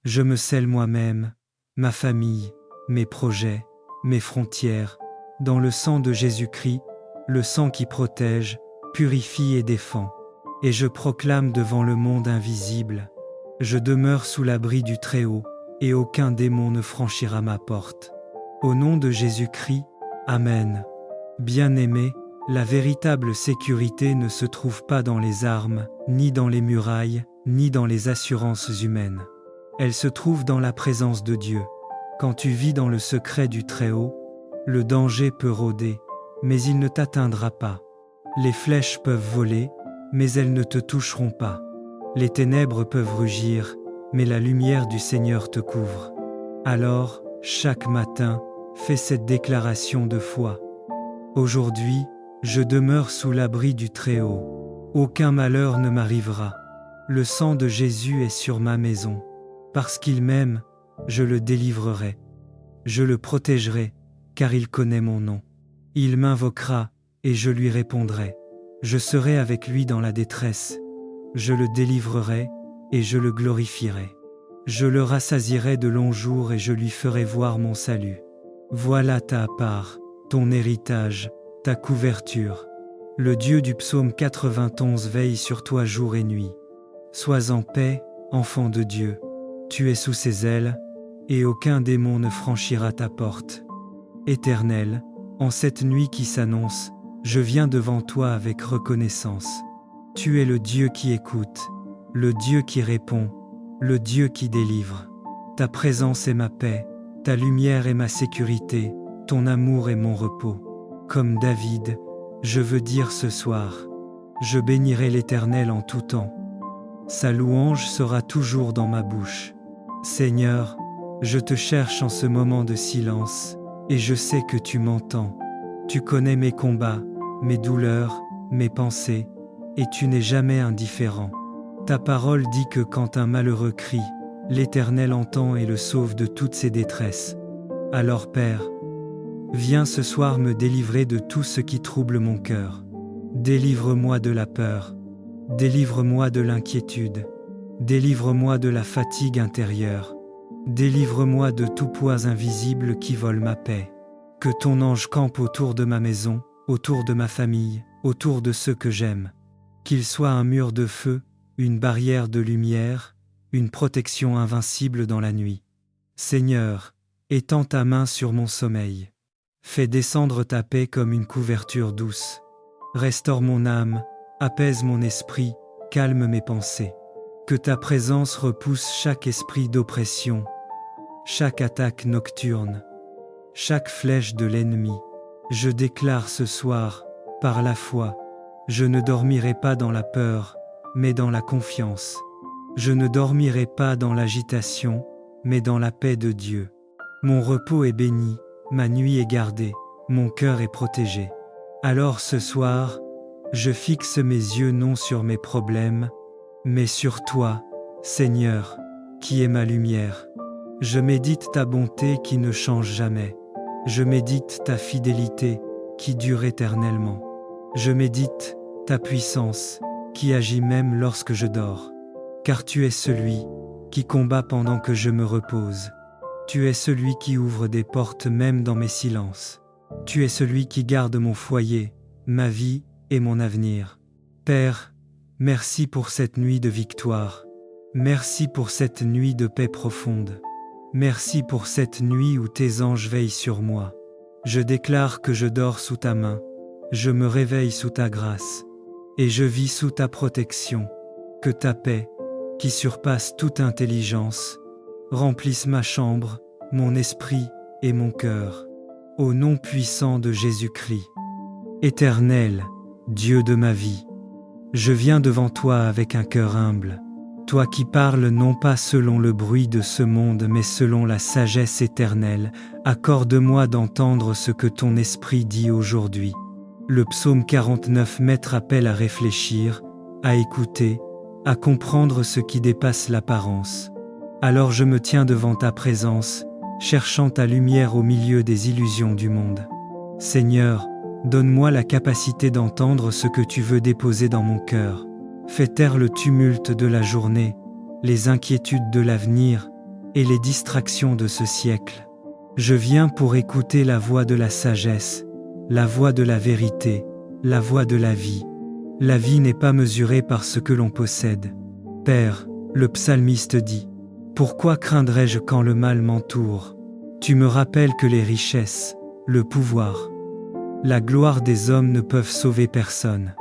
Je me scelle moi-même, ma famille, mes projets, mes frontières, dans le sang de Jésus-Christ, le sang qui protège, purifie et défend. Et je proclame devant le monde invisible, je demeure sous l'abri du Très-Haut, et aucun démon ne franchira ma porte. Au nom de Jésus-Christ, Amen. Bien-aimés, la véritable sécurité ne se trouve pas dans les armes, ni dans les murailles, ni dans les assurances humaines. Elle se trouve dans la présence de Dieu. Quand tu vis dans le secret du Très-Haut, le danger peut rôder, mais il ne t'atteindra pas. Les flèches peuvent voler, mais elles ne te toucheront pas. Les ténèbres peuvent rugir, mais la lumière du Seigneur te couvre. Alors, chaque matin, fais cette déclaration de foi. Aujourd'hui, je demeure sous l'abri du Très-Haut. Aucun malheur ne m'arrivera. Le sang de Jésus est sur ma maison. Parce qu'il m'aime, je le délivrerai. Je le protégerai, car il connaît mon nom. Il m'invoquera, et je lui répondrai. Je serai avec lui dans la détresse. Je le délivrerai, et je le glorifierai. Je le rassasierai de longs jours et je lui ferai voir mon salut. Voilà ta part, ton héritage, ta couverture. Le Dieu du psaume 91 veille sur toi jour et nuit. Sois en paix, enfant de Dieu. Tu es sous ses ailes, et aucun démon ne franchira ta porte. Éternel, en cette nuit qui s'annonce, je viens devant toi avec reconnaissance. Tu es le Dieu qui écoute, le Dieu qui répond, le Dieu qui délivre. Ta présence est ma paix, ta lumière est ma sécurité, ton amour est mon repos. Comme David, je veux dire ce soir, je bénirai l'Éternel en tout temps. Sa louange sera toujours dans ma bouche. Seigneur, je te cherche en ce moment de silence, et je sais que tu m'entends. Tu connais mes combats, mes douleurs, mes pensées, et tu n'es jamais indifférent. Ta parole dit que quand un malheureux crie, l'Éternel entend et le sauve de toutes ses détresses. Alors Père, viens ce soir me délivrer de tout ce qui trouble mon cœur. Délivre-moi de la peur, délivre-moi de l'inquiétude, délivre-moi de la fatigue intérieure, délivre-moi de tout poids invisible qui vole ma paix. Que ton ange campe autour de ma maison, autour de ma famille, autour de ceux que j'aime. Qu'il soit un mur de feu, une barrière de lumière, une protection invincible dans la nuit. Seigneur, étends ta main sur mon sommeil. Fais descendre ta paix comme une couverture douce. Restaure mon âme, apaise mon esprit, calme mes pensées. Que ta présence repousse chaque esprit d'oppression, chaque attaque nocturne, chaque flèche de l'ennemi. Je déclare ce soir, par la foi, je ne dormirai pas dans la peur, mais dans la confiance. Je ne dormirai pas dans l'agitation, mais dans la paix de Dieu. Mon repos est béni, ma nuit est gardée, mon cœur est protégé. Alors ce soir, je fixe mes yeux non sur mes problèmes, mais sur toi, Seigneur, qui est ma lumière. Je médite ta bonté qui ne change jamais. Je médite ta fidélité qui dure éternellement. Je médite ta puissance qui agit même lorsque je dors. Car tu es celui qui combat pendant que je me repose. Tu es celui qui ouvre des portes même dans mes silences. Tu es celui qui garde mon foyer, ma vie et mon avenir. Père, merci pour cette nuit de victoire. Merci pour cette nuit de paix profonde. Merci pour cette nuit où tes anges veillent sur moi. Je déclare que je dors sous ta main. Je me réveille sous ta grâce. Et je vis sous ta protection. Que ta paix, qui surpasse toute intelligence, remplisse ma chambre, mon esprit et mon cœur. Au nom puissant de Jésus-Christ. Éternel, Dieu de ma vie, je viens devant toi avec un cœur humble. Toi qui parles non pas selon le bruit de ce monde mais selon la sagesse éternelle, accorde-moi d'entendre ce que ton esprit dit aujourd'hui. Le psaume 49 met appel à réfléchir, à écouter, à comprendre ce qui dépasse l'apparence. Alors je me tiens devant ta présence, cherchant ta lumière au milieu des illusions du monde. Seigneur, donne-moi la capacité d'entendre ce que tu veux déposer dans mon cœur. Fais taire le tumulte de la journée, les inquiétudes de l'avenir et les distractions de ce siècle. Je viens pour écouter la voix de la sagesse, la voix de la vérité, la voix de la vie. La vie n'est pas mesurée par ce que l'on possède. Père, le psalmiste dit, « Pourquoi craindrais-je quand le mal m'entoure ? Tu me rappelles que les richesses, le pouvoir, la gloire des hommes ne peuvent sauver personne.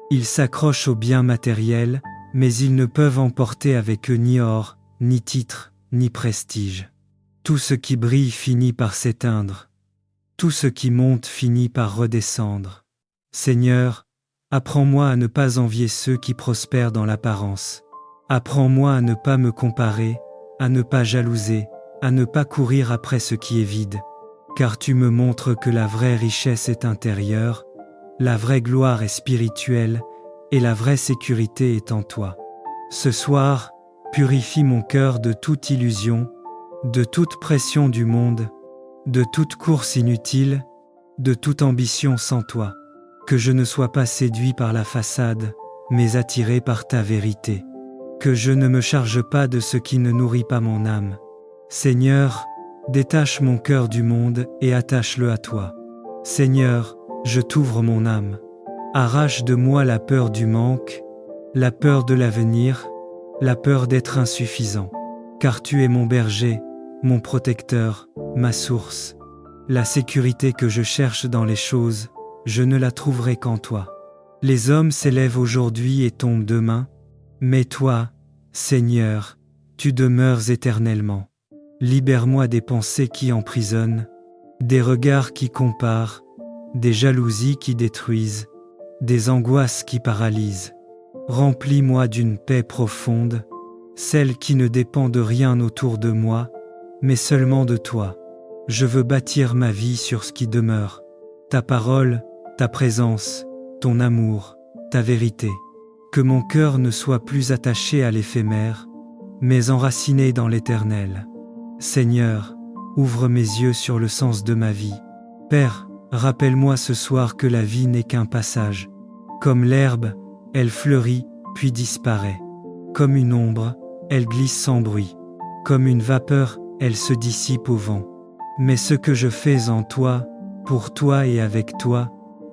Ils s'accrochent aux biens matériels, mais ils ne peuvent emporter avec eux ni or, ni titre, ni prestige. Tout ce qui brille finit par s'éteindre. Tout ce qui monte finit par redescendre. Seigneur, apprends-moi à ne pas envier ceux qui prospèrent dans l'apparence. Apprends-moi à ne pas me comparer, à ne pas jalouser, à ne pas courir après ce qui est vide, car tu me montres que la vraie richesse est intérieure, la vraie gloire est spirituelle, et la vraie sécurité est en toi. Ce soir, purifie mon cœur de toute illusion, de toute pression du monde, de toute course inutile, de toute ambition sans toi. Que je ne sois pas séduit par la façade, mais attiré par ta vérité. Que je ne me charge pas de ce qui ne nourrit pas mon âme. Seigneur, détache mon cœur du monde et attache-le à toi. Seigneur, je t'ouvre mon âme. Arrache de moi la peur du manque, la peur de l'avenir, la peur d'être insuffisant. Car tu es mon berger, mon protecteur, ma source. La sécurité que je cherche dans les choses, je ne la trouverai qu'en toi. Les hommes s'élèvent aujourd'hui et tombent demain, mais toi, Seigneur, tu demeures éternellement. Libère-moi des pensées qui emprisonnent, des regards qui comparent, des jalousies qui détruisent, des angoisses qui paralysent. Remplis-moi d'une paix profonde, celle qui ne dépend de rien autour de moi, mais seulement de toi. Je veux bâtir ma vie sur ce qui demeure, ta parole, ta présence, ton amour, ta vérité. Que mon cœur ne soit plus attaché à l'éphémère, mais enraciné dans l'éternel. Seigneur, ouvre mes yeux sur le sens de ma vie. Père, rappelle-moi ce soir que la vie n'est qu'un passage. Comme l'herbe, elle fleurit, puis disparaît. Comme une ombre, elle glisse sans bruit. Comme une vapeur, elle se dissipe au vent. Mais ce que je fais en toi, pour toi et avec toi,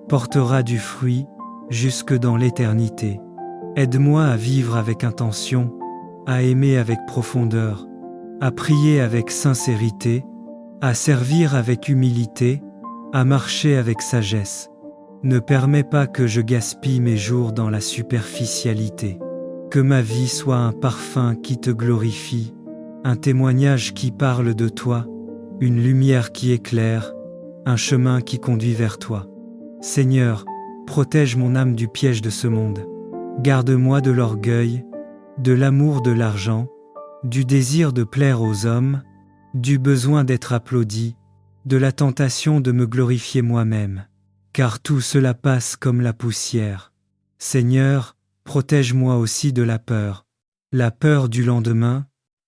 portera du fruit jusque dans l'éternité. Aide-moi à vivre avec intention, à aimer avec profondeur, à prier avec sincérité, à servir avec humilité, à marcher avec sagesse. Ne permets pas que je gaspille mes jours dans la superficialité. Que ma vie soit un parfum qui te glorifie, un témoignage qui parle de toi, une lumière qui éclaire, un chemin qui conduit vers toi. Seigneur, protège mon âme du piège de ce monde. Garde-moi de l'orgueil, de l'amour de l'argent, du désir de plaire aux hommes, du besoin d'être applaudi, de la tentation de me glorifier moi-même. Car tout cela passe comme la poussière. Seigneur, protège-moi aussi de la peur du lendemain,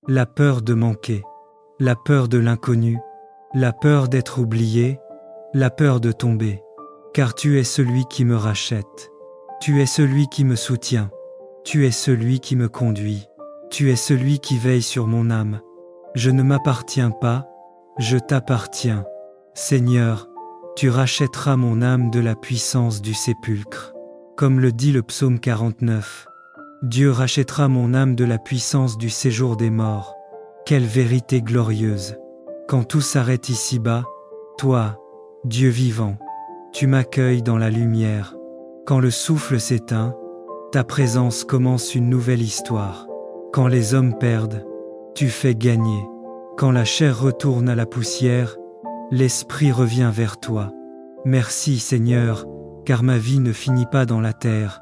la peur de manquer, la peur de l'inconnu, la peur d'être oublié, la peur de tomber. Car tu es celui qui me rachète, tu es celui qui me soutient, tu es celui qui me conduit, tu es celui qui veille sur mon âme. Je ne m'appartiens pas, je t'appartiens. Seigneur, tu rachèteras mon âme de la puissance du sépulcre. Comme le dit le psaume 49, Dieu rachètera mon âme de la puissance du séjour des morts. Quelle vérité glorieuse! Quand tout s'arrête ici-bas, toi, Dieu vivant, tu m'accueilles dans la lumière. Quand le souffle s'éteint, ta présence commence une nouvelle histoire. Quand les hommes perdent, tu fais gagner. Quand la chair retourne à la poussière, l'esprit revient vers toi. Merci Seigneur, car ma vie ne finit pas dans la terre,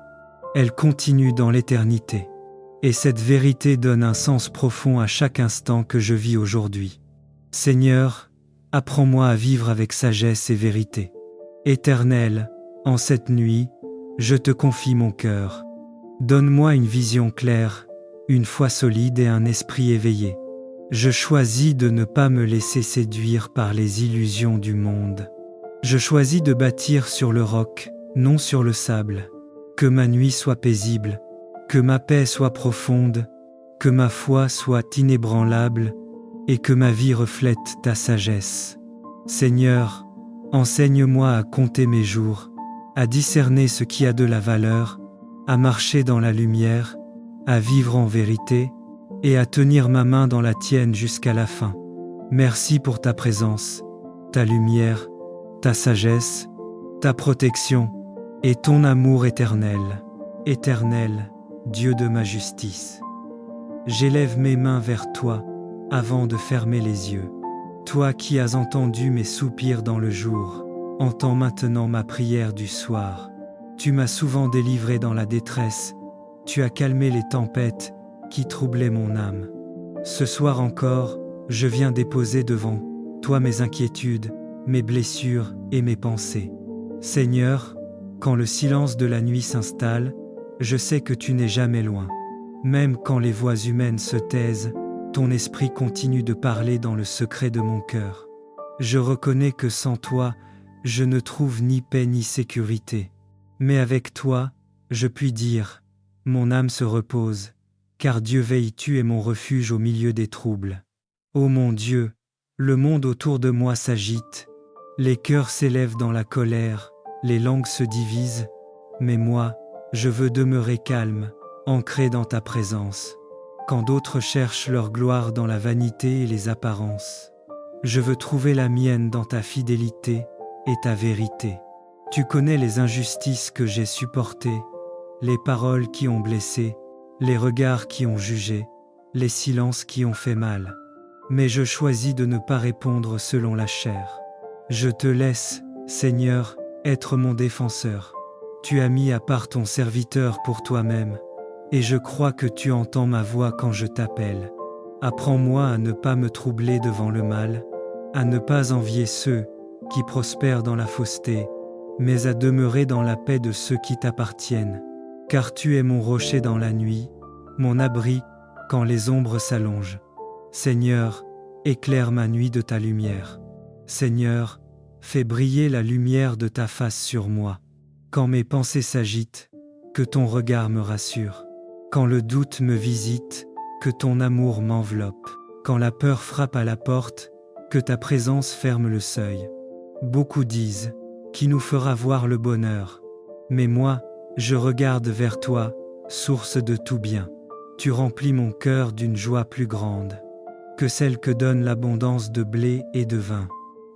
elle continue dans l'éternité. Et cette vérité donne un sens profond à chaque instant que je vis aujourd'hui. Seigneur, apprends-moi à vivre avec sagesse et vérité. Éternel, en cette nuit, je te confie mon cœur. Donne-moi une vision claire, une foi solide et un esprit éveillé. Je choisis de ne pas me laisser séduire par les illusions du monde. Je choisis de bâtir sur le roc, non sur le sable. Que ma nuit soit paisible, que ma paix soit profonde, que ma foi soit inébranlable et que ma vie reflète ta sagesse. Seigneur, enseigne-moi à compter mes jours, à discerner ce qui a de la valeur, à marcher dans la lumière, à vivre en vérité et à tenir ma main dans la tienne jusqu'à la fin. Merci pour ta présence, ta lumière, ta sagesse, ta protection et ton amour éternel. Éternel, Dieu de ma justice. J'élève mes mains vers toi avant de fermer les yeux. Toi qui as entendu mes soupirs dans le jour, entends maintenant ma prière du soir. Tu m'as souvent délivré dans la détresse, tu as calmé les tempêtes qui troublaient mon âme. Ce soir encore, je viens déposer devant toi mes inquiétudes, mes blessures et mes pensées. Seigneur, quand le silence de la nuit s'installe, je sais que tu n'es jamais loin. Même quand les voix humaines se taisent, ton esprit continue de parler dans le secret de mon cœur. Je reconnais que sans toi, je ne trouve ni paix ni sécurité. Mais avec toi, je puis dire, mon âme se repose, car Dieu veille, tu es mon refuge au milieu des troubles. Ô mon Dieu, le monde autour de moi s'agite, les cœurs s'élèvent dans la colère, les langues se divisent, mais moi, je veux demeurer calme, ancré dans ta présence. Quand d'autres cherchent leur gloire dans la vanité et les apparences, je veux trouver la mienne dans ta fidélité et ta vérité. Tu connais les injustices que j'ai supportées, les paroles qui ont blessé, les regards qui ont jugé, les silences qui ont fait mal. Mais je choisis de ne pas répondre selon la chair. Je te laisse, Seigneur, être mon défenseur. Tu as mis à part ton serviteur pour toi-même, et je crois que tu entends ma voix quand je t'appelle. Apprends-moi à ne pas me troubler devant le mal, à ne pas envier ceux qui prospèrent dans la fausseté, mais à demeurer dans la paix de ceux qui t'appartiennent. Car tu es mon rocher dans la nuit, mon abri quand les ombres s'allongent. Seigneur, éclaire ma nuit de ta lumière. Seigneur, fais briller la lumière de ta face sur moi. Quand mes pensées s'agitent, que ton regard me rassure. Quand le doute me visite, que ton amour m'enveloppe. Quand la peur frappe à la porte, que ta présence ferme le seuil. Beaucoup disent, qui nous fera voir le bonheur? Mais moi, je regarde vers toi, source de tout bien. Tu remplis mon cœur d'une joie plus grande que celle que donne l'abondance de blé et de vin.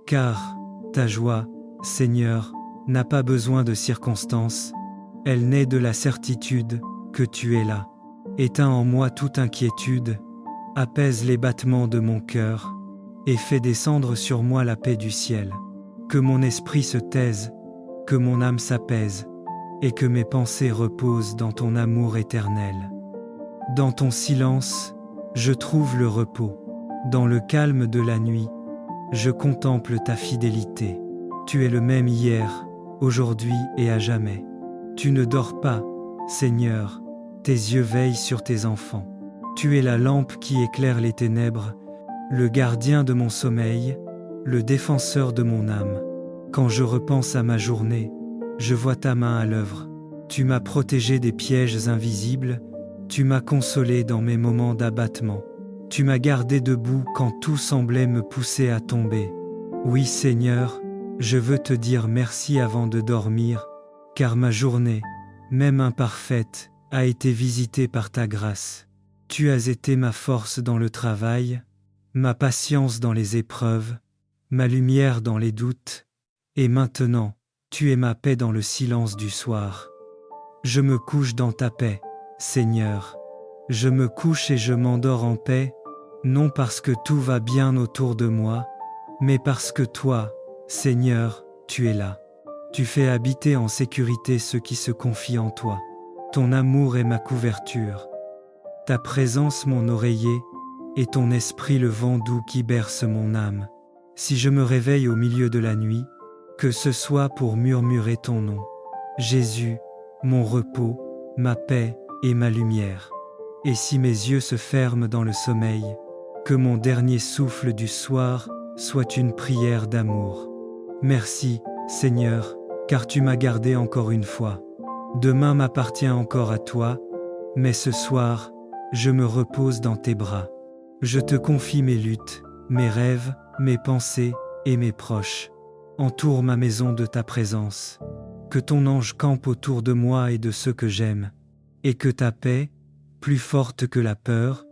Car ta joie, Seigneur, n'a pas besoin de circonstances, elle naît de la certitude que tu es là. Éteins en moi toute inquiétude, apaise les battements de mon cœur, et fais descendre sur moi la paix du ciel. Que mon esprit se taise, que mon âme s'apaise, et que mes pensées reposent dans ton amour éternel. Dans ton silence, je trouve le repos. Dans le calme de la nuit, je contemple ta fidélité. Tu es le même hier, aujourd'hui et à jamais. Tu ne dors pas, Seigneur, tes yeux veillent sur tes enfants. Tu es la lampe qui éclaire les ténèbres, le gardien de mon sommeil, le défenseur de mon âme. Quand je repense à ma journée, je vois ta main à l'œuvre. Tu m'as protégé des pièges invisibles, tu m'as consolé dans mes moments d'abattement. Tu m'as gardé debout quand tout semblait me pousser à tomber. Oui Seigneur, je veux te dire merci avant de dormir, car ma journée, même imparfaite, a été visitée par ta grâce. Tu as été ma force dans le travail, ma patience dans les épreuves, ma lumière dans les doutes, et maintenant, tu es ma paix dans le silence du soir. Je me couche dans ta paix, Seigneur. Je me couche et je m'endors en paix, non parce que tout va bien autour de moi, mais parce que toi, Seigneur, tu es là. Tu fais habiter en sécurité ceux qui se confient en toi. Ton amour est ma couverture, ta présence mon oreiller, et ton esprit le vent doux qui berce mon âme. Si je me réveille au milieu de la nuit, que ce soit pour murmurer ton nom. Jésus, mon repos, ma paix et ma lumière. Et si mes yeux se ferment dans le sommeil, que mon dernier souffle du soir soit une prière d'amour. Merci, Seigneur, car tu m'as gardé encore une fois. Demain m'appartient encore à toi, mais ce soir, je me repose dans tes bras. Je te confie mes luttes, mes rêves, mes pensées et mes proches. Entoure ma maison de ta présence. Que ton ange campe autour de moi et de ceux que j'aime, et que ta paix, plus forte que la peur,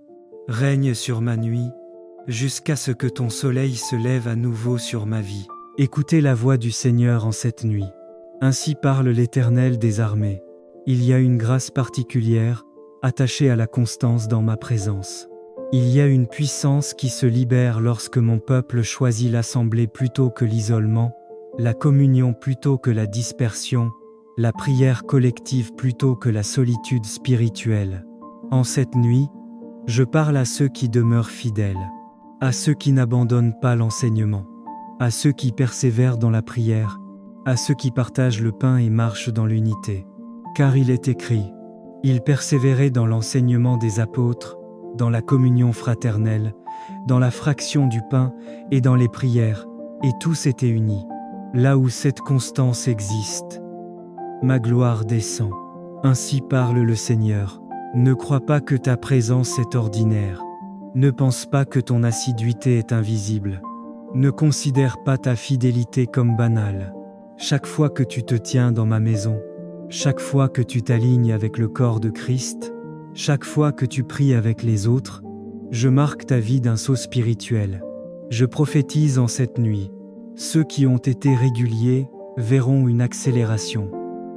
règne sur ma nuit, jusqu'à ce que ton soleil se lève à nouveau sur ma vie. Écoutez la voix du Seigneur en cette nuit. Ainsi parle l'Éternel des armées. Il y a une grâce particulière, attachée à la constance dans ma présence. Il y a une puissance qui se libère lorsque mon peuple choisit l'assemblée plutôt que l'isolement, la communion plutôt que la dispersion, la prière collective plutôt que la solitude spirituelle. En cette nuit, je parle à ceux qui demeurent fidèles, à ceux qui n'abandonnent pas l'enseignement, à ceux qui persévèrent dans la prière, à ceux qui partagent le pain et marchent dans l'unité. Car il est écrit, ils persévéraient dans l'enseignement des apôtres, dans la communion fraternelle, dans la fraction du pain et dans les prières, et tous étaient unis. Là où cette constance existe, ma gloire descend. Ainsi parle le Seigneur. Ne crois pas que ta présence est ordinaire. Ne pense pas que ton assiduité est invisible. Ne considère pas ta fidélité comme banale. Chaque fois que tu te tiens dans ma maison, chaque fois que tu t'alignes avec le corps de Christ, chaque fois que tu pries avec les autres, je marque ta vie d'un saut spirituel. Je prophétise en cette nuit. Ceux qui ont été réguliers verront une accélération.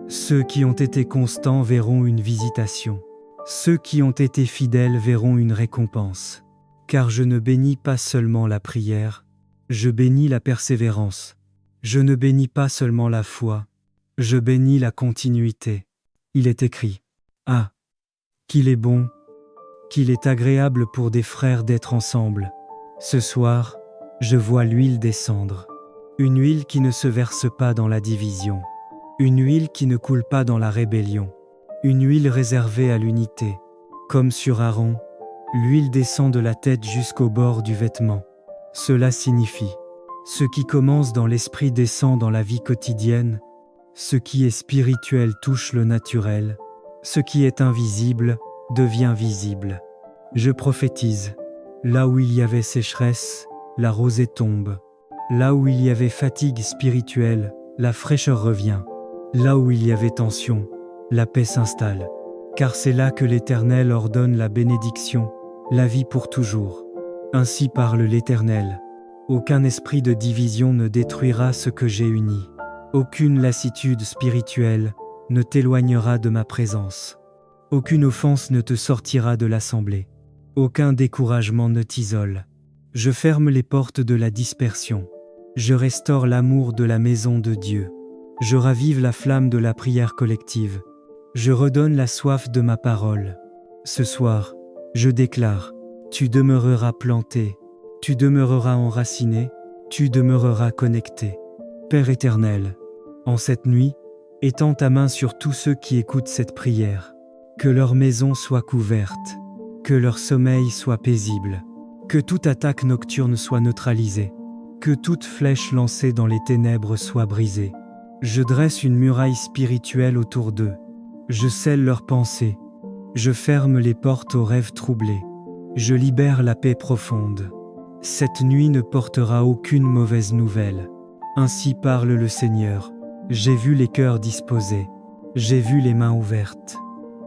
Ceux qui ont été constants verront une visitation. Ceux qui ont été fidèles verront une récompense. Car je ne bénis pas seulement la prière, je bénis la persévérance. Je ne bénis pas seulement la foi, je bénis la continuité. Il est écrit, ah, qu'il est bon, qu'il est agréable pour des frères d'être ensemble. Ce soir, je vois l'huile descendre. Une huile qui ne se verse pas dans la division. Une huile qui ne coule pas dans la rébellion. Une huile réservée à l'unité. Comme sur Aaron, l'huile descend de la tête jusqu'au bord du vêtement. Cela signifie, ce qui commence dans l'esprit descend dans la vie quotidienne, ce qui est spirituel touche le naturel, ce qui est invisible devient visible. Je prophétise, là où il y avait sécheresse, la rosée tombe. Là où il y avait fatigue spirituelle, la fraîcheur revient. Là où il y avait tension, la paix s'installe. Car c'est là que l'Éternel ordonne la bénédiction, la vie pour toujours. Ainsi parle l'Éternel. Aucun esprit de division ne détruira ce que j'ai uni. Aucune lassitude spirituelle ne t'éloignera de ma présence. Aucune offense ne te sortira de l'assemblée. Aucun découragement ne t'isole. Je ferme les portes de la dispersion. Je restaure l'amour de la maison de Dieu. Je ravive la flamme de la prière collective. Je redonne la soif de ma parole. Ce soir, je déclare, tu demeureras planté, tu demeureras enraciné, tu demeureras connecté. Père éternel, en cette nuit, étends ta main sur tous ceux qui écoutent cette prière. Que leur maison soit couverte, que leur sommeil soit paisible, que toute attaque nocturne soit neutralisée, que toute flèche lancée dans les ténèbres soit brisée. Je dresse une muraille spirituelle autour d'eux. Je scelle leurs pensées. Je ferme les portes aux rêves troublés. Je libère la paix profonde. Cette nuit ne portera aucune mauvaise nouvelle. Ainsi parle le Seigneur. J'ai vu les cœurs disposés. J'ai vu les mains ouvertes.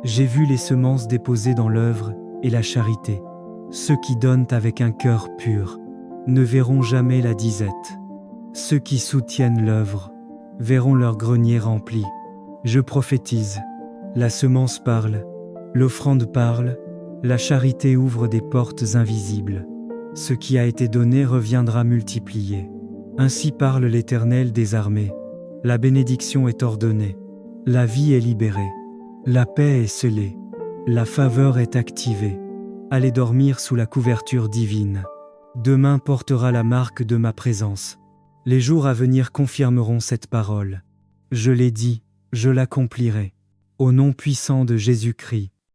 J'ai vu les semences déposées dans l'œuvre et la charité. Ceux qui donnent avec un cœur pur ne verront jamais la disette. Ceux qui soutiennent l'œuvre verront leur grenier rempli. Je prophétise. La semence parle, l'offrande parle, la charité ouvre des portes invisibles. Ce qui a été donné reviendra multiplié. Ainsi parle l'Éternel des armées. La bénédiction est ordonnée. La vie est libérée. La paix est scellée. La faveur est activée. Allez dormir sous la couverture divine. Demain portera la marque de ma présence. Les jours à venir confirmeront cette parole. Je l'ai dit, je l'accomplirai. Au nom puissant de Jésus-Christ.